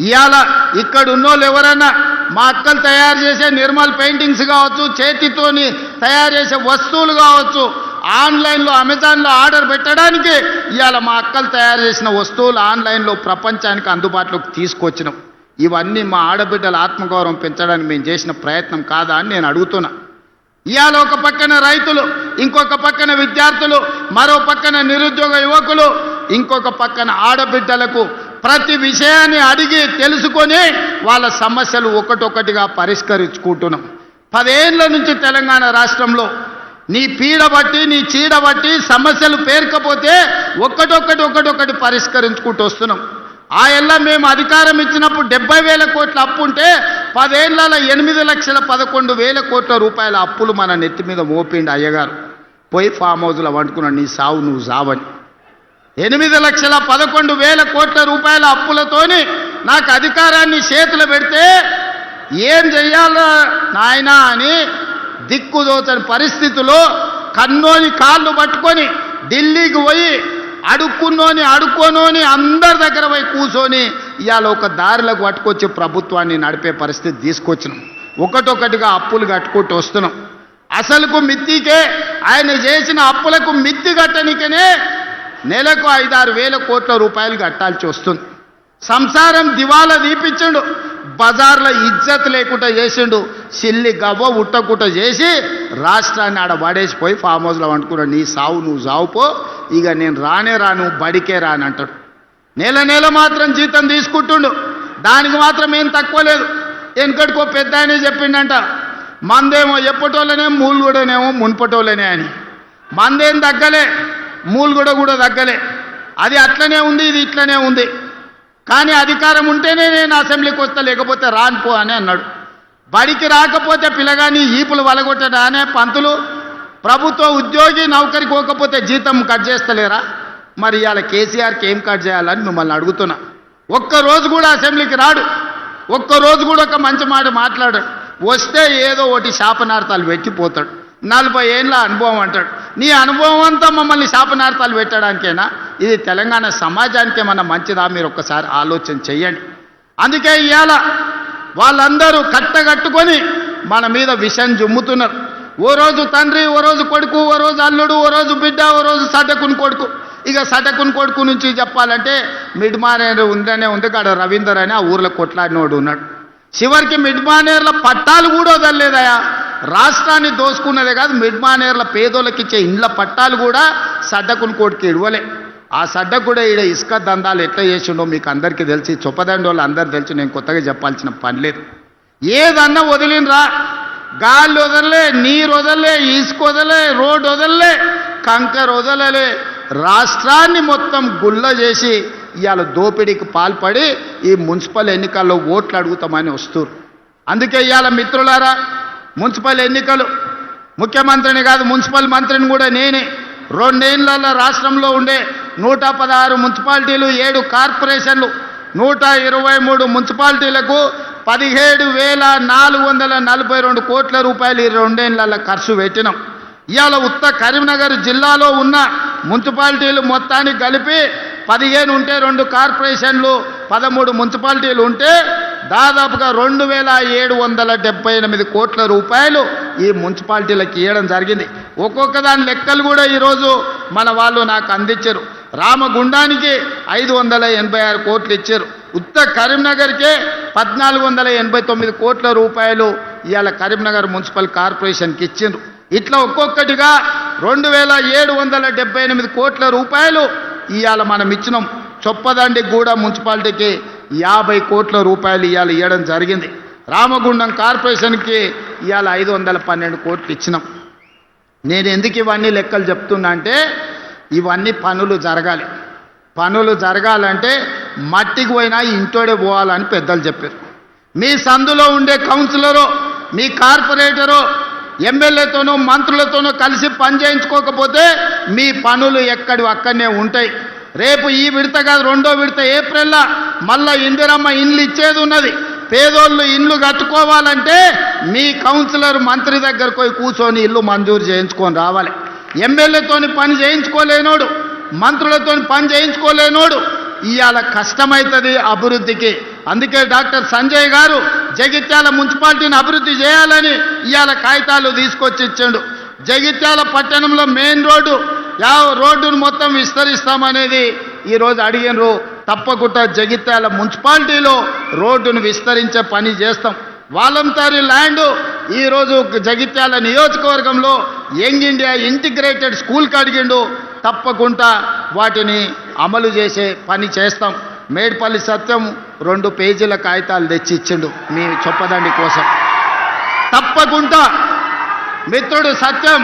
ఇవాళ ఇక్కడ ఉన్నోళ్ళు ఎవరన్నా మా అక్కలు తయారు చేసే నిర్మల్ పెయింటింగ్స్ కావచ్చు, చేతితోని తయారు చేసే వస్తువులు కావచ్చు, ఆన్లైన్లో అమెజాన్లో ఆర్డర్ పెట్టడానికి ఇవాళ మా అక్కలు తయారు చేసిన వస్తువులు ఆన్లైన్లో ప్రపంచానికి అందుబాటులోకి తీసుకొచ్చినాం. ఇవన్నీ మా ఆడబిడ్డల ఆత్మగౌరవం పెంచడానికి మేము చేసిన ప్రయత్నం కాదా అని నేను అడుగుతున్నా. ఇవాళ ఒక పక్కన రైతులు, ఇంకొక పక్కన విద్యార్థులు, మరో పక్కన నిరుద్యోగ యువకులు, ఇంకొక పక్కన ఆడబిడ్డలకు ప్రతి విషయాన్ని అడిగి తెలుసుకొని వాళ్ళ సమస్యలు ఒకటొకటిగా పరిష్కరించుకుంటున్నాం. 10 ఏళ్ల నుంచి తెలంగాణ రాష్ట్రంలో నీ పీడ బట్టి, నీ చీడ బట్టి సమస్యలు పేర్కపోతే ఒక్కటొకటి పరిష్కరించుకుంటూ వస్తున్నాం. ఆ ఎల్ల మేము అధికారం ఇచ్చినప్పుడు 70,000 కోట్ల అప్పు ఉంటే 10 ఏళ్లలో 8,11,000 కోట్ల రూపాయల అప్పులు మన నెత్తి మీద మోపిండి అయ్యగారు. పోయి ఫామ్ హౌస్లో వండుకున్నాడు, నీ సావు నువ్వు సావని. 8,11,000 కోట్ల రూపాయల అప్పులతోని నాకు అధికారాన్ని చేతులు పెడితే ఏం చెయ్యాలో నాయనా అని దిక్కుదోచని పరిస్థితిలో కన్నోని కాళ్ళు పట్టుకొని ఢిల్లీకి పోయి అడుక్కోనోని అందరి దగ్గర పోయి కూర్చొని ఇవాళ ఒక దారిలోకి పట్టుకొచ్చి ప్రభుత్వాన్ని నడిపే పరిస్థితి తీసుకొచ్చినాం. ఒకటొకటిగా అప్పులు కట్టుకుంటూ వస్తున్నాం. అసలుకు మిత్తికే ఆయన చేసిన అప్పులకు మిత్తి కట్టనికనే నెలకు 5-6 వేల కోట్ల రూపాయలు కట్టాల్సి వస్తుంది. సంసారం దివాలా దీపించిండు, బజార్లో ఇజ్జత్ లేకుండా చేసిండు, సిల్లి గవ్వ ఉట్టకుట్ట చేసి రాష్ట్రాన్ని ఆడ పడేసిపోయి ఫామ్ హౌస్లో వండుకున్నాడు. నీ సావు నువ్వు సావుపో, ఇక నేను రాను బడికే రాని అంటాడు. నెల మాత్రం జీతం తీసుకుంటుండు, దానికి మాత్రం ఏం తక్కువ లేదు. వెనకటికో పెద్ద ఆయనే చెప్పిండంట, మందేమో ఎప్పటోళ్ళనే మూలుగూడనేమో మున్పటోళ్ళనే అని. మందేం తగ్గలే, మూలుగూడ కూడా తగ్గలే. అది అట్లనే ఉంది, ఇది ఇట్లనే ఉంది. కానీ అధికారం ఉంటేనే నేను అసెంబ్లీకి వస్తా, లేకపోతే రానుపో అని అన్నాడు. బడికి రాకపోతే పిల్లగాని ఈపులు వలగొట్టడా అనే పంతులు. ప్రభుత్వ ఉద్యోగి నౌకరికి పోకపోతే జీతం కట్ చేస్తలేరా? మరి ఇవాళ కేసీఆర్కి ఏం కట్ చేయాలని మిమ్మల్ని అడుగుతున్నా. ఒక్కరోజు కూడా అసెంబ్లీకి రాడు, ఒక్కరోజు కూడా ఒక మంచి మాట మాట్లాడాడు. వస్తే ఏదో ఒకటి శాపనార్థాలు పెట్టిపోతాడు. 40 ఏళ్ళ అనుభవం అంటాడు. నీ అనుభవం అంతా మమ్మల్ని శాపనార్థాలు పెట్టడానికేనా? ఇది తెలంగాణ సమాజానికి ఏమన్నా మంచిదా? మీరు ఒక్కసారి ఆలోచన చెయ్యండి. అందుకే ఇవాళ వాళ్ళందరూ కట్టగట్టుకొని మన మీద విషం జుమ్ముతున్నారు. ఓ రోజు తండ్రి, ఓ రోజు కొడుకు, ఓ రోజు అల్లుడు, ఓ రోజు బిడ్డ, ఓ రోజు సటకుని కొడుకు. ఇక సటకుని కొడుకు నుంచి చెప్పాలంటే మిడ్మానేరు ఉందనే ఉంది కాడ రవీందర్ అని ఆ ఊర్లో కొట్లాడినోడు ఉన్నాడు. చివరికి మిడ్మానేర్ల పట్టాలు కూడా వదలలేదయా. రాష్ట్రాన్ని దోసుకున్నదే కాదు, మిడ్మానేర్ల పేదోళ్ళకి ఇచ్చే ఇండ్ల పట్టాలు కూడా సడ్డకుని కొడుకు ఇవ్వలే. ఆ సడ్డ కూడా ఈడ ఇసుక దందాలు ఎట్లా చేసిండో మీకు అందరికీ తెలిసి, చొప్పదండి వాళ్ళు అందరు తెలిసి, నేను కొత్తగా చెప్పాల్సిన పని లేదు. ఏదన్నా వదిలినరా, గాలి వదలలే, నీరు వదలలే, ఇసుక వదలలే, రోడ్డు వదలలే, కంకర వదలలే. రాష్ట్రాన్ని మొత్తం గుల్ల చేసి ఇవాళ దోపిడీకి పాల్పడి ఈ మున్సిపల్ ఎన్నికల్లో ఓట్లు అడుగుతామని వస్తున్నారు. అందుకే ఇవాళ మిత్రులారా, మున్సిపల్ ఎన్నికలు ముఖ్యమంత్రిని కాదు, మున్సిపల్ మంత్రిని కూడా నేనే. 2 ఏళ్లలో రాష్ట్రంలో ఉండే 116 మున్సిపాలిటీలు, 7 కార్పొరేషన్లు, 123 మున్సిపాలిటీలకు 17,442 కోట్ల రూపాయలు ఈ 2 ఏళ్లలో ఖర్చు పెట్టినాం. ఇవాళ ఉత్త కరీంనగర్ జిల్లాలో ఉన్న మున్సిపాలిటీలు మొత్తానికి కలిపి 15 ఉంటే, 2 కార్పొరేషన్లు, 13 మున్సిపాలిటీలు ఉంటే దాదాపుగా 2,778 కోట్ల రూపాయలు ఈ మున్సిపాలిటీలకు ఇవ్వడం జరిగింది. ఒక్కొక్క దాని లెక్కలు కూడా ఈరోజు మన వాళ్ళు నాకు అందించారు. రామగుండానికి 586 కోట్లు ఇచ్చారు. ఉత్త కరీంనగర్కే 1,489 కోట్ల రూపాయలు ఇవాళ కరీంనగర్ మున్సిపల్ కార్పొరేషన్కి ఇచ్చిండ్రు. ఇట్లా ఒక్కొక్కటిగా 2,778 కోట్ల రూపాయలు ఇవాళ మనం ఇచ్చినాం. చొప్పదండి కూడా మున్సిపాలిటీకి 50 కోట్ల రూపాయలు ఇవాళ ఇవ్వడం జరిగింది. రామగుండం కార్పొరేషన్కి ఇవాళ 512 కోట్లు ఇచ్చినాం. నేను ఎందుకు ఇవన్నీ లెక్కలు చెప్తున్నా అంటే, ఇవన్నీ పనులు జరగాలి. పనులు జరగాలంటే మట్టికి పోయినా ఇంటోడే పోవాలని పెద్దలు చెప్పారు. మీ సందులో ఉండే కౌన్సిలరో, మీ కార్పొరేటరో, ఎమ్మెల్యేతోనో మంత్రులతోనో కలిసి పని చేయించుకోకపోతే మీ పనులు ఎక్కడి అక్కడనే ఉంటాయి. రేపు ఈ విడత కాదు, 2వ విడత ఏప్రిల్లో మళ్ళా ఇందిరమ్మ ఇండ్లు ఇచ్చేది ఉన్నది. పేదోళ్ళు ఇండ్లు కట్టుకోవాలంటే మీ కౌన్సిలర్ మంత్రి దగ్గరకు పోయి కూర్చొని ఇల్లు మంజూరు చేయించుకొని రావాలి. ఎమ్మెల్యేతోని పని చేయించుకోలేనోడు, మంత్రులతో పని చేయించుకోలేనోడు ఇవాళ కష్టమవుతుంది అభివృద్ధికి. అందుకే డాక్టర్ సంజయ్ గారు జగిత్యాల మున్సిపాలిటీని అభివృద్ధి చేయాలని ఇవాళ కాగితాలు తీసుకొచ్చి ఇచ్చాడు. జగిత్యాల పట్టణంలో మెయిన్ రోడ్డును మొత్తం విస్తరిస్తామనేది ఈరోజు అడిగినరు. తప్పకుండా జగిత్యాల మున్సిపాలిటీలో రోడ్డును విస్తరించే పని చేస్తాం. వాలంటరీ ల్యాండ్ ఈరోజు జగిత్యాల నియోజకవర్గంలో యంగ్ ఇండియా ఇంటిగ్రేటెడ్ స్కూల్కి అడిగిండు. తప్పకుండా వాటిని అమలు చేసే పని చేస్తాం. మేడ్పల్లి సత్యం 2 పేజీల కాగితాలు తెచ్చి ఇచ్చిండు మీ చొప్పదండి కోసం. తప్పకుండా మిత్రుడు సత్యం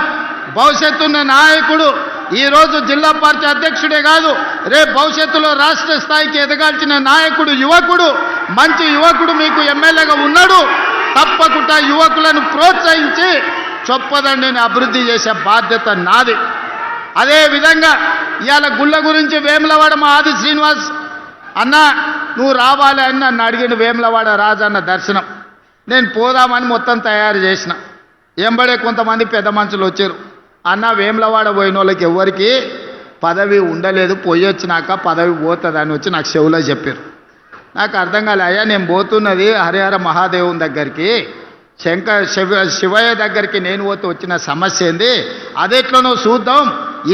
భవిష్యత్తున్న నాయకుడు, ఈరోజు జిల్లా పార్టీ అధ్యక్షుడే కాదు, రేపు భవిష్యత్తులో రాష్ట్ర స్థాయికి ఎదగాల్సిన నాయకుడు, యువకుడు, మంచి యువకుడు మీకు ఎమ్మెల్యేగా ఉన్నాడు. తప్పకుండా యువకులను ప్రోత్సహించి చొప్పదండిని అభివృద్ధి చేసే బాధ్యత నాది. అదేవిధంగా ఇవాళ గుళ్ళ గురించి వేములవాడ మా ఆది శ్రీనివాస్ అన్న నువ్వు రావాలి అని నన్ను అడిగిన వేములవాడ రాజన్న దర్శనం. నేను పోదామని మొత్తం తయారు చేసిన. ఎంబడే కొంతమంది పెద్ద మనుషులు వచ్చారు. అన్న వేములవాడ పోయిన వాళ్ళకి ఎవరికి పదవి ఉండలేదు, పోయి వచ్చినాక పదవి పోతుంది అని వచ్చి నాకు చెవులో చెప్పారు. నాకు అర్థం కాలే. అయ్యా నేను పోతున్నది హరిహర మహాదేవుని దగ్గరికి, శివయ్య దగ్గరికి నేను పోతే వచ్చిన సమస్య ఏంది, అదెట్లనో చూద్దాం.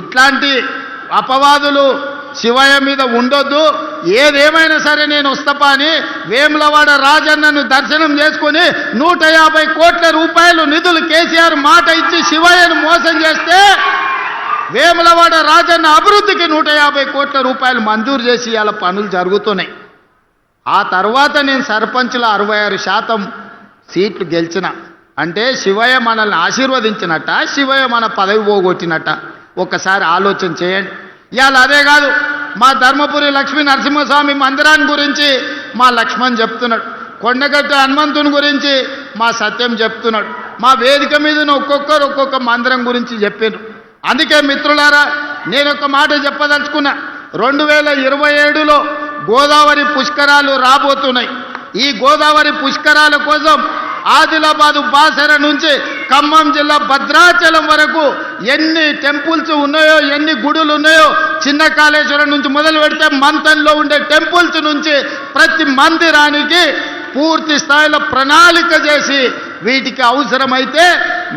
ఇట్లాంటి అపవాదులు శివయ్య మీద ఉండొద్దు, ఏదేమైనా సరే నేను వస్తపా అని వేములవాడ రాజన్నను దర్శనం చేసుకుని 150 కోట్ల రూపాయలు నిధులు కేసీఆర్ మాట ఇచ్చి శివయ్యను మోసం చేస్తే వేములవాడ రాజన్న అభివృద్ధికి 150 కోట్ల రూపాయలు మంజూరు చేసి ఇలా పనులు జరుగుతున్నాయి. ఆ తర్వాత నేను సర్పంచ్ల 66% సీట్లు గెలిచిన అంటే శివయ్య మనల్ని ఆశీర్వదించినట్ట, శివయ్య మన పదవి పోగొట్టినట్ట? ఒక్కసారి ఆలోచన చేయండి. ఇవాళ అదే కాదు, మా ధర్మపురి లక్ష్మీ నరసింహస్వామి మందిరాన్ని గురించి మా లక్ష్మణ్ చెప్తున్నాడు, కొండగట్టు హనుమంతుని గురించి మా సత్యం చెప్తున్నాడు, మా వేదిక మీద ఒక్కొక్కరు ఒక్కొక్క మందిరం గురించి చెప్పారు. అందుకే మిత్రులారా నేను ఒక మాట చెప్పదలుచుకున్నా. 2027లో గోదావరి పుష్కరాలు రాబోతున్నాయి. ఈ గోదావరి పుష్కరాల కోసం ఆదిలాబాదు బాసర నుంచి ఖమ్మం జిల్లా భద్రాచలం వరకు ఎన్ని టెంపుల్స్ ఉన్నాయో, ఎన్ని గుడులు ఉన్నాయో, చిన్న కాళేశ్వరం నుంచి మొదలు పెడితే మంతంలో ఉండే టెంపుల్స్ నుంచి ప్రతి మందిరానికి పూర్తి స్థాయిలో ప్రణాళిక చేసి వీటికి అవసరమైతే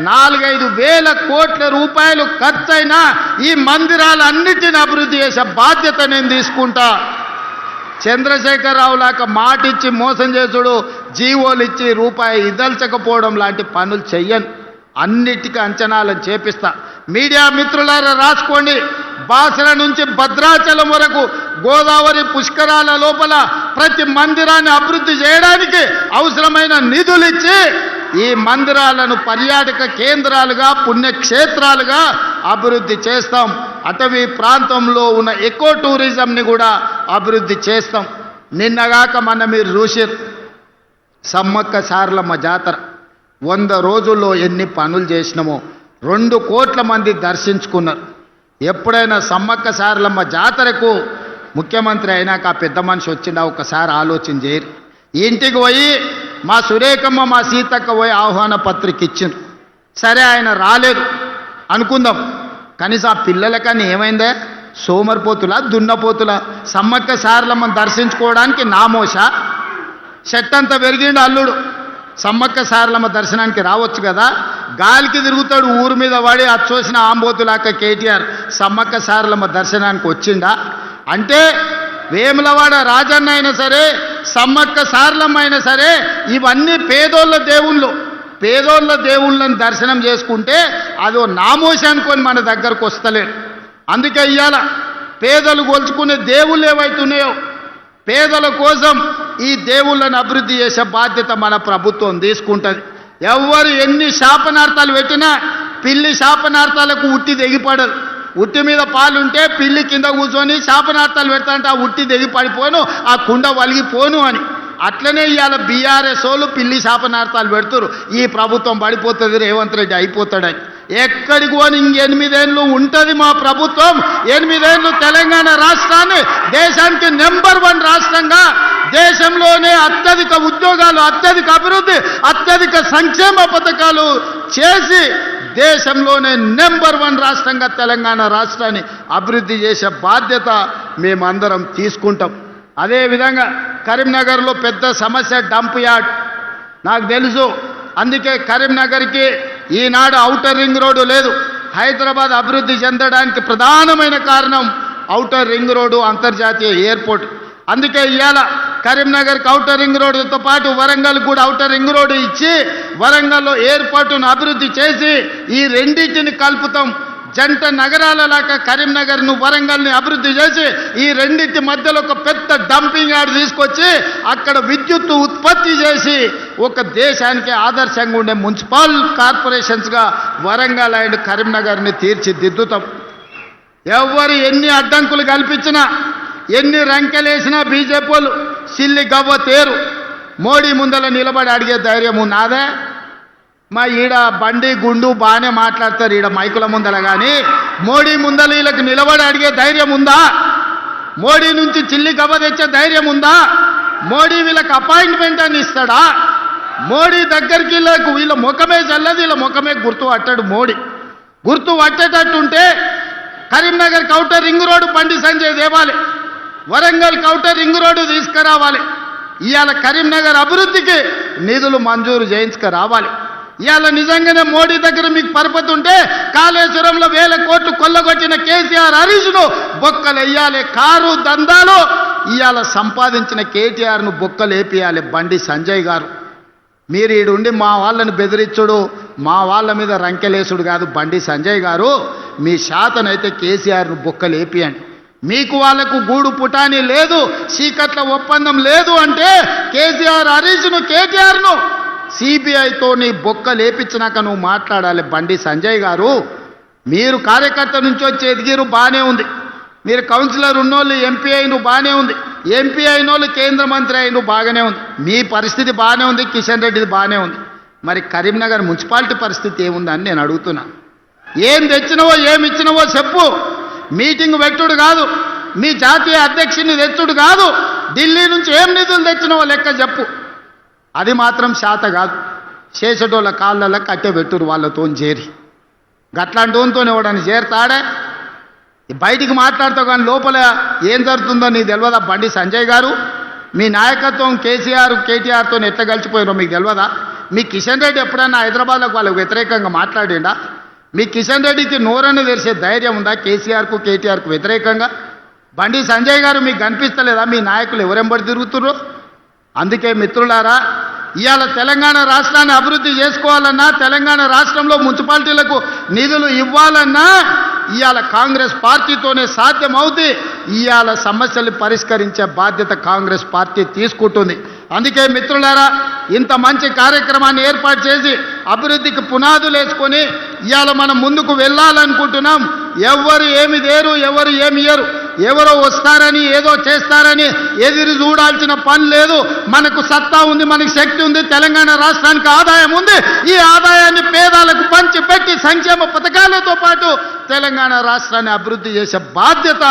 4-5 వేల కోట్ల రూపాయలు ఖర్చైనా ఈ మందిరాలన్నిటిని అభివృద్ధి చేసే బాధ్యత నేను తీసుకుంటా. చంద్రశేఖరరావు లాగా మాటిచ్చి మోసం చేసుడు, జీవోలు ఇచ్చి రూపాయి ఇదల్చకపోవడం లాంటి పనులు చెయ్యను. అన్నిటికీ అంచనాలను చేపిస్తా. మీడియా మిత్రులారా రాసుకోండి. బాసర నుంచి భద్రాచలం వరకు గోదావరి పుష్కరాల లోపల ప్రతి మందిరాన్ని అభివృద్ధి చేయడానికి అవసరమైన నిధులు ఇచ్చి ఈ మందిరాలను పర్యాటక కేంద్రాలుగా, పుణ్యక్షేత్రాలుగా అభివృద్ధి చేస్తాం. అటవీ ప్రాంతంలో ఉన్న ఎకో టూరిజంని కూడా అభివృద్ధి చేస్తాం. నిన్నగాక మొన్న మీరు చూసారు సమ్మక్క సారలమ్మ జాతర. 100 రోజుల్లో ఎన్ని పనులు చేసినామో 2 కోట్ల మంది దర్శించుకున్నారు. ఎప్పుడైనా సమ్మక్క సారలమ్మ జాతరకు ముఖ్యమంత్రి అయినాక ఆ పెద్ద మనిషి వచ్చిండా ఒకసారి ఆలోచన చేయరు. ఇంటికి పోయి మా సురేఖమ్మ, మా సీతక్క పోయి ఆహ్వాన పత్రిక ఇచ్చిండ్రు. సరే ఆయన రాలేదు అనుకుందాం, కనీసం ఆ పిల్లలకని ఏమైందే, సోమరిపోతులా, దున్నపోతులా? సమ్మక్క సారలమ్మను దర్శించుకోవడానికి నామోష చెట్టంతా పెరిగిండు అల్లుడు. సమ్మక్క సారలమ్మ దర్శనానికి రావచ్చు కదా, గాలికి తిరుగుతాడు ఊరు మీద పడి అచ్చోసిన ఆంబోతులాక కేటీఆర్ సమ్మక్క సారలమ్మ దర్శనానికి వచ్చిండా? అంటే వేములవాడ రాజన్న అయినా సరే, సమ్మక్క సారలమ్మ అయినా సరే, ఇవన్నీ పేదోళ్ళ దేవుళ్ళు. పేదోళ్ళ దేవుళ్ళని దర్శనం చేసుకుంటే అదో నామోష అనుకొని మన దగ్గరకు వస్తలేరు. అందుకే ఇవాళ పేదలు కొలుచుకునే దేవుళ్ళు ఏవైతున్నాయో పేదల కోసం ఈ దేవుళ్ళను అభివృద్ధి చేసే బాధ్యత మన ప్రభుత్వం తీసుకుంటుంది. ఎవరు ఎన్ని శాపనార్థాలు పెట్టినా పిల్లి శాపనార్థాలకు ఉట్టి తెగిపడదు. ఉట్టి మీద పాలుంటే పిల్లి కింద కూర్చొని శాపనార్థాలు పెడతాంటే ఆ ఉట్టి తెగిపడిపోను, ఆ కుండ వలిగిపోను అని. అట్లనే ఇవాళ బీఆర్ఎస్ వాళ్ళు పిల్లి శాపనార్థాలు పెడుతురు, ఈ ప్రభుత్వం పడిపోతుంది, రేవంత్ రెడ్డి అయిపోతాడని. ఎక్కడికి పోని 8 ఏళ్ళు ఉంటుంది మా ప్రభుత్వం. 8 ఏళ్ళు తెలంగాణ రాష్ట్రాన్ని దేశానికి నెంబర్ 1 రాష్ట్రంగా, దేశంలోనే అత్యధిక ఉద్యోగాలు, అత్యధిక అభివృద్ధి, అత్యధిక సంక్షేమ పథకాలు చేసి దేశంలోనే నెంబర్ 1 రాష్ట్రంగా తెలంగాణ రాష్ట్రాన్ని అభివృద్ధి చేసే బాధ్యత మేమందరం తీసుకుంటాం. అదేవిధంగా కరీంనగర్లో పెద్ద సమస్య డంప్ యార్డ్ నాకు తెలుసు. అందుకే కరీంనగర్కి ఈనాడు ఔటర్ రింగ్ రోడ్డు లేదు. హైదరాబాద్ అభివృద్ధి చెందడానికి ప్రధానమైన కారణం ఔటర్ రింగ్ రోడ్డు, అంతర్జాతీయ ఎయిర్పోర్ట్. అందుకే ఇవాళ కరీంనగర్కి ఔటర్ రింగ్ రోడ్డుతో పాటు వరంగల్ కూడా ఔటర్ రింగ్ రోడ్డు ఇచ్చి వరంగల్లో ఎయిర్పోర్టును అభివృద్ధి చేసి ఈ రెండింటిని కలుపుతాం. జంట నగరాలలాగా కరీంనగర్ను, వరంగల్ని అభివృద్ధి చేసి ఈ రెండింటి మధ్యలో ఒక పెద్ద డంపింగ్ యార్డ్ తీసుకొచ్చి అక్కడ విద్యుత్తు ఉత్పత్తి చేసి ఒక దేశానికి ఆదర్శంగా ఉండే మున్సిపల్ కార్పొరేషన్స్గా వరంగల్ అండ్ కరీంనగర్ని తీర్చిదిద్దుతాం. ఎవరు ఎన్ని అడ్డంకులు కల్పించినా ఎన్ని రంకెలేసినా బీజేపీ వాళ్ళు సిల్లి గవ్వ తేరు. మోడీ ముందల నిలబడి అడిగే ధైర్యం నాదే? మా ఈడ బండి గుండు బాగానే మాట్లాడతారు ఈడ మైకుల ముందల, కానీ మోడీ ముందల వీళ్ళకి నిలబడి అడిగే ధైర్యం ఉందా? మోడీ నుంచి చిల్లి గవ్వ తెచ్చే ధైర్యం ఉందా? మోడీ వీళ్ళకి అపాయింట్మెంట్ అని ఇస్తాడా? మోడీ దగ్గరికి వీళ్ళ ముఖమే చల్లదు, వీళ్ళ ముఖమే గుర్తు పట్టాడు. మోడీ గుర్తు పట్టేటట్టుంటే Karimnagar కౌటర్ ring road Bandi Sanjay దేవాలి, Warangal కౌటర్ ring road తీసుకురావాలి. ఇవాళ కరీంనగర్ అభివృద్ధికి నిధులు మంజూరు చేయించుకురావాలి. ఇవాళ నిజంగానే మోడీ దగ్గర మీకు పరపతి ఉంటే కాళేశ్వరంలో 1000 కోట్లు కొల్లగొట్టిన కేసీఆర్ హరీష్ను బొక్కలు వేయాలి. కారు దందాలు ఇవాళ సంపాదించిన కేటీఆర్ను బొక్కలు వేపియాలి బండి సంజయ్ గారు. మీరు ఈడుండి మా వాళ్ళని బెదిరించుడు, మా వాళ్ళ మీద రంకెలేసుడు కాదు బండి సంజయ్ గారు. మీ శాతనైతే కేసీఆర్ను బొక్కలు వేపియండి. మీకు వాళ్లకు గూడు పుటాని లేదు, చీకట్ల ఒప్పందం లేదు అంటే కేసీఆర్ హరీష్ను కేటీఆర్ను సిబిఐతో నీ బొక్క లేపించినాక నువ్వు మాట్లాడాలి బండి సంజయ్ గారు. మీరు కార్యకర్త నుంచి వచ్చి ఎదిగిరు బాగానే ఉంది, మీరు కౌన్సిలర్ ఉన్నోళ్ళు ఎంపీ అయిన బాగానే ఉంది, ఎంపీ అయిన వాళ్ళు కేంద్ర మంత్రి అయిన బాగానే ఉంది, మీ పరిస్థితి బాగానే ఉంది, కిషన్ రెడ్డిది బాగానే ఉంది. మరి కరీంనగర్ మున్సిపాలిటీ పరిస్థితి ఏముందని నేను అడుగుతున్నా. ఏం తెచ్చినవో ఏమి ఇచ్చినవో చెప్పు. మీటింగ్ పెట్టుడు కాదు, మీ జాతీయ అధ్యక్షుని తెచ్చుడు కాదు, ఢిల్లీ నుంచి ఏం నిధులు తెచ్చినవో లెక్క చెప్పు. అది మాత్రం శాత కాదు. చేసేటోళ్ళ కాళ్ళల్లో కట్టె పెట్టురు వాళ్ళతో చేరి. గట్లాంటి వాళ్ళతో ఎవడని చేరుతాడే? బయటికి మాట్లాడతావు కానీ లోపల ఏం జరుగుతుందో నీకు తెలియదా బండి సంజయ్ గారు? మీ నాయకత్వం కేసీఆర్ కేటీఆర్తో ఎట్లా కలిసిపోయారో మీకు తెలియదా? మీ కిషన్ రెడ్డి ఎప్పుడైనా హైదరాబాద్లోకి వాళ్ళకు వ్యతిరేకంగా మాట్లాడిండా? మీ కిషన్ రెడ్డికి నోరని తెరిసే ధైర్యం ఉందా కేసీఆర్కు కేటీఆర్కు వ్యతిరేకంగా? బండి సంజయ్ గారు మీకు కనిపిస్తలేదా మీ నాయకులు ఎవరెంబడి తిరుగుతుర్రో? అందుకే మిత్రులారా, ఇవాళ తెలంగాణ రాష్ట్రాన్ని అభివృద్ధి చేసుకోవాలన్నా, తెలంగాణ రాష్ట్రంలో మున్సిపాలిటీలకు నిధులు ఇవ్వాలన్నా ఇవాళ కాంగ్రెస్ పార్టీతోనే సాధ్యమవుతుంది. ఇవాళ సమస్యలు పరిష్కరించే బాధ్యత కాంగ్రెస్ పార్టీ తీసుకుంటుంది. అందుకే మిత్రులారా, ఇంత మంచి కార్యక్రమాన్ని ఏర్పాటు చేసి అభివృద్ధికి పునాదులు వేసుకొని ఇవాళ మనం ముందుకు వెళ్ళాలనుకుంటున్నాం. ఎవరు ఏమి దేరు, ఎవరు ఏమి ఇయ్యరు, ఎవరో వస్తారని ఏదో చేస్తారని ఎదురు చూడాల్సిన పని లేదు. మనకు సత్తా ఉంది, మనకు శక్తి ఉంది, తెలంగాణ రాష్ట్రానికి ఆదాయం ఉంది. ఈ ఆదాయాన్ని పేదలకు పంచి పెట్టి సంక్షేమ పథకాలతో పాటు తెలంగాణ రాష్ట్రాన్ని అభివృద్ధి చేసే బాధ్యత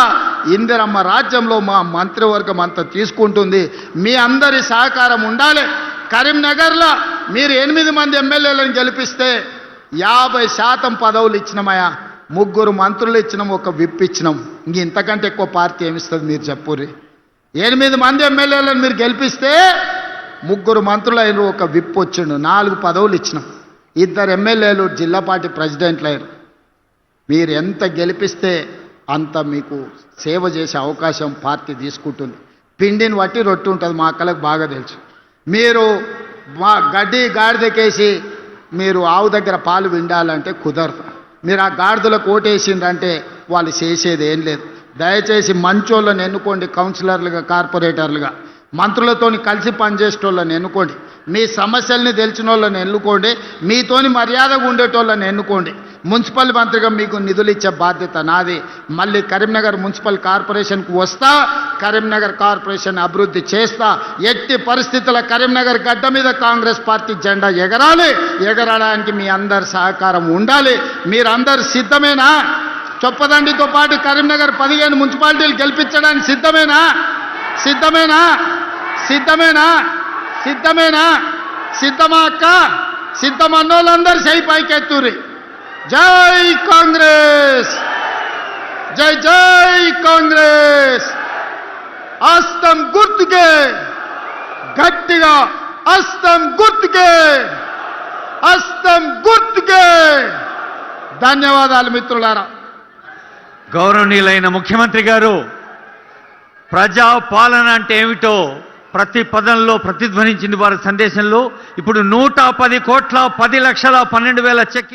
ఇందిరమ్మ రాజ్యంలో మా మంత్రివర్గం అంతా తీసుకుంటుంది. మీ అందరి సహకారం ఉండాలి. కరీంనగర్లో మీరు 8 మంది ఎమ్మెల్యేలను గెలిపిస్తే 50% పదవులు ఇచ్చినామయ్యా. 3 మంత్రులు ఇచ్చినాం, 1 విప్ ఇచ్చినాం. ఇంతకంటే ఎక్కువ పార్టీ ఏమిస్తుంది మీరు చెప్పుర్రి? 8 మంది ఎమ్మెల్యేలను మీరు గెలిపిస్తే 3 మంత్రులు అయిన, 1 విప్ వచ్చిండు, 4 పదవులు ఇచ్చినాం. 2 ఎమ్మెల్యేలు జిల్లా పార్టీ ప్రెసిడెంట్లు అయ్యారు. మీరు ఎంత గెలిపిస్తే అంత మీకు సేవ చేసే అవకాశం పార్టీ తీసుకుంటుంది. పిండిని బట్టి రొట్టె ఉంటుంది, మా అక్కలకు బాగా తెలుసు. మీరు మా గడ్డి గాడిదకేసి మీరు ఆవు దగ్గర పాలు విండాలంటే కుదరదు. మీరు ఆ గాడిదలకు ఓటేసిండ్రంటే వాళ్ళు చేసేది ఏం లేదు. దయచేసి మంచోళ్ళని ఎన్నుకోండి, కౌన్సిలర్లుగా, కార్పొరేటర్లుగా, మంత్రులతో కలిసి పనిచేసేటోళ్ళని ఎన్నుకోండి, మీ సమస్యల్ని తెలిసిన వాళ్ళని ఎన్నుకోండి, మీతోని మర్యాదగా ఉండేటోళ్ళని ఎన్నుకోండి. మున్సిపల్ మంత్రిగా మీకు నిధులు ఇచ్చే బాధ్యత నాది. మళ్ళీ కరీంనగర్ మున్సిపల్ కార్పొరేషన్కు వస్తా, కరీంనగర్ కార్పొరేషన్ అభివృద్ధి చేస్తా. ఎట్టి పరిస్థితుల కరీంనగర్ గడ్డ మీద కాంగ్రెస్ పార్టీ జెండా ఎగరాలి. ఎగరడానికి మీ అందరి సహకారం ఉండాలి. మీరందరు సిద్ధమేనా? చొప్పదండితో పాటు కరీంనగర్ 15 మున్సిపాలిటీలు గెలిపించడానికి సిద్ధమేనా? సిద్ధమేనా? సిద్ధమేనా? సిద్ధమేనా? సిద్ధమా అక్క? సిద్ధమన్నోళ్ళందరూ చేయి పైకెత్తురి. జై కాంగ్రెస్, జై జై కాంగ్రెస్. హస్తం గుర్తుకే, గట్టిగా హస్తం గుర్తుకే, హస్తం గుర్తుకే. ధన్యవాదాలు మిత్రులారా. గౌరవనీయులైన ముఖ్యమంత్రి గారు, ప్రజా పాలన అంటే ఏమిటో ప్రతి పదంలో ప్రతిధ్వనించింది వారి సందేశంలో. ఇప్పుడు 110 కోట్ల 10 లక్షల 12,000 చెక్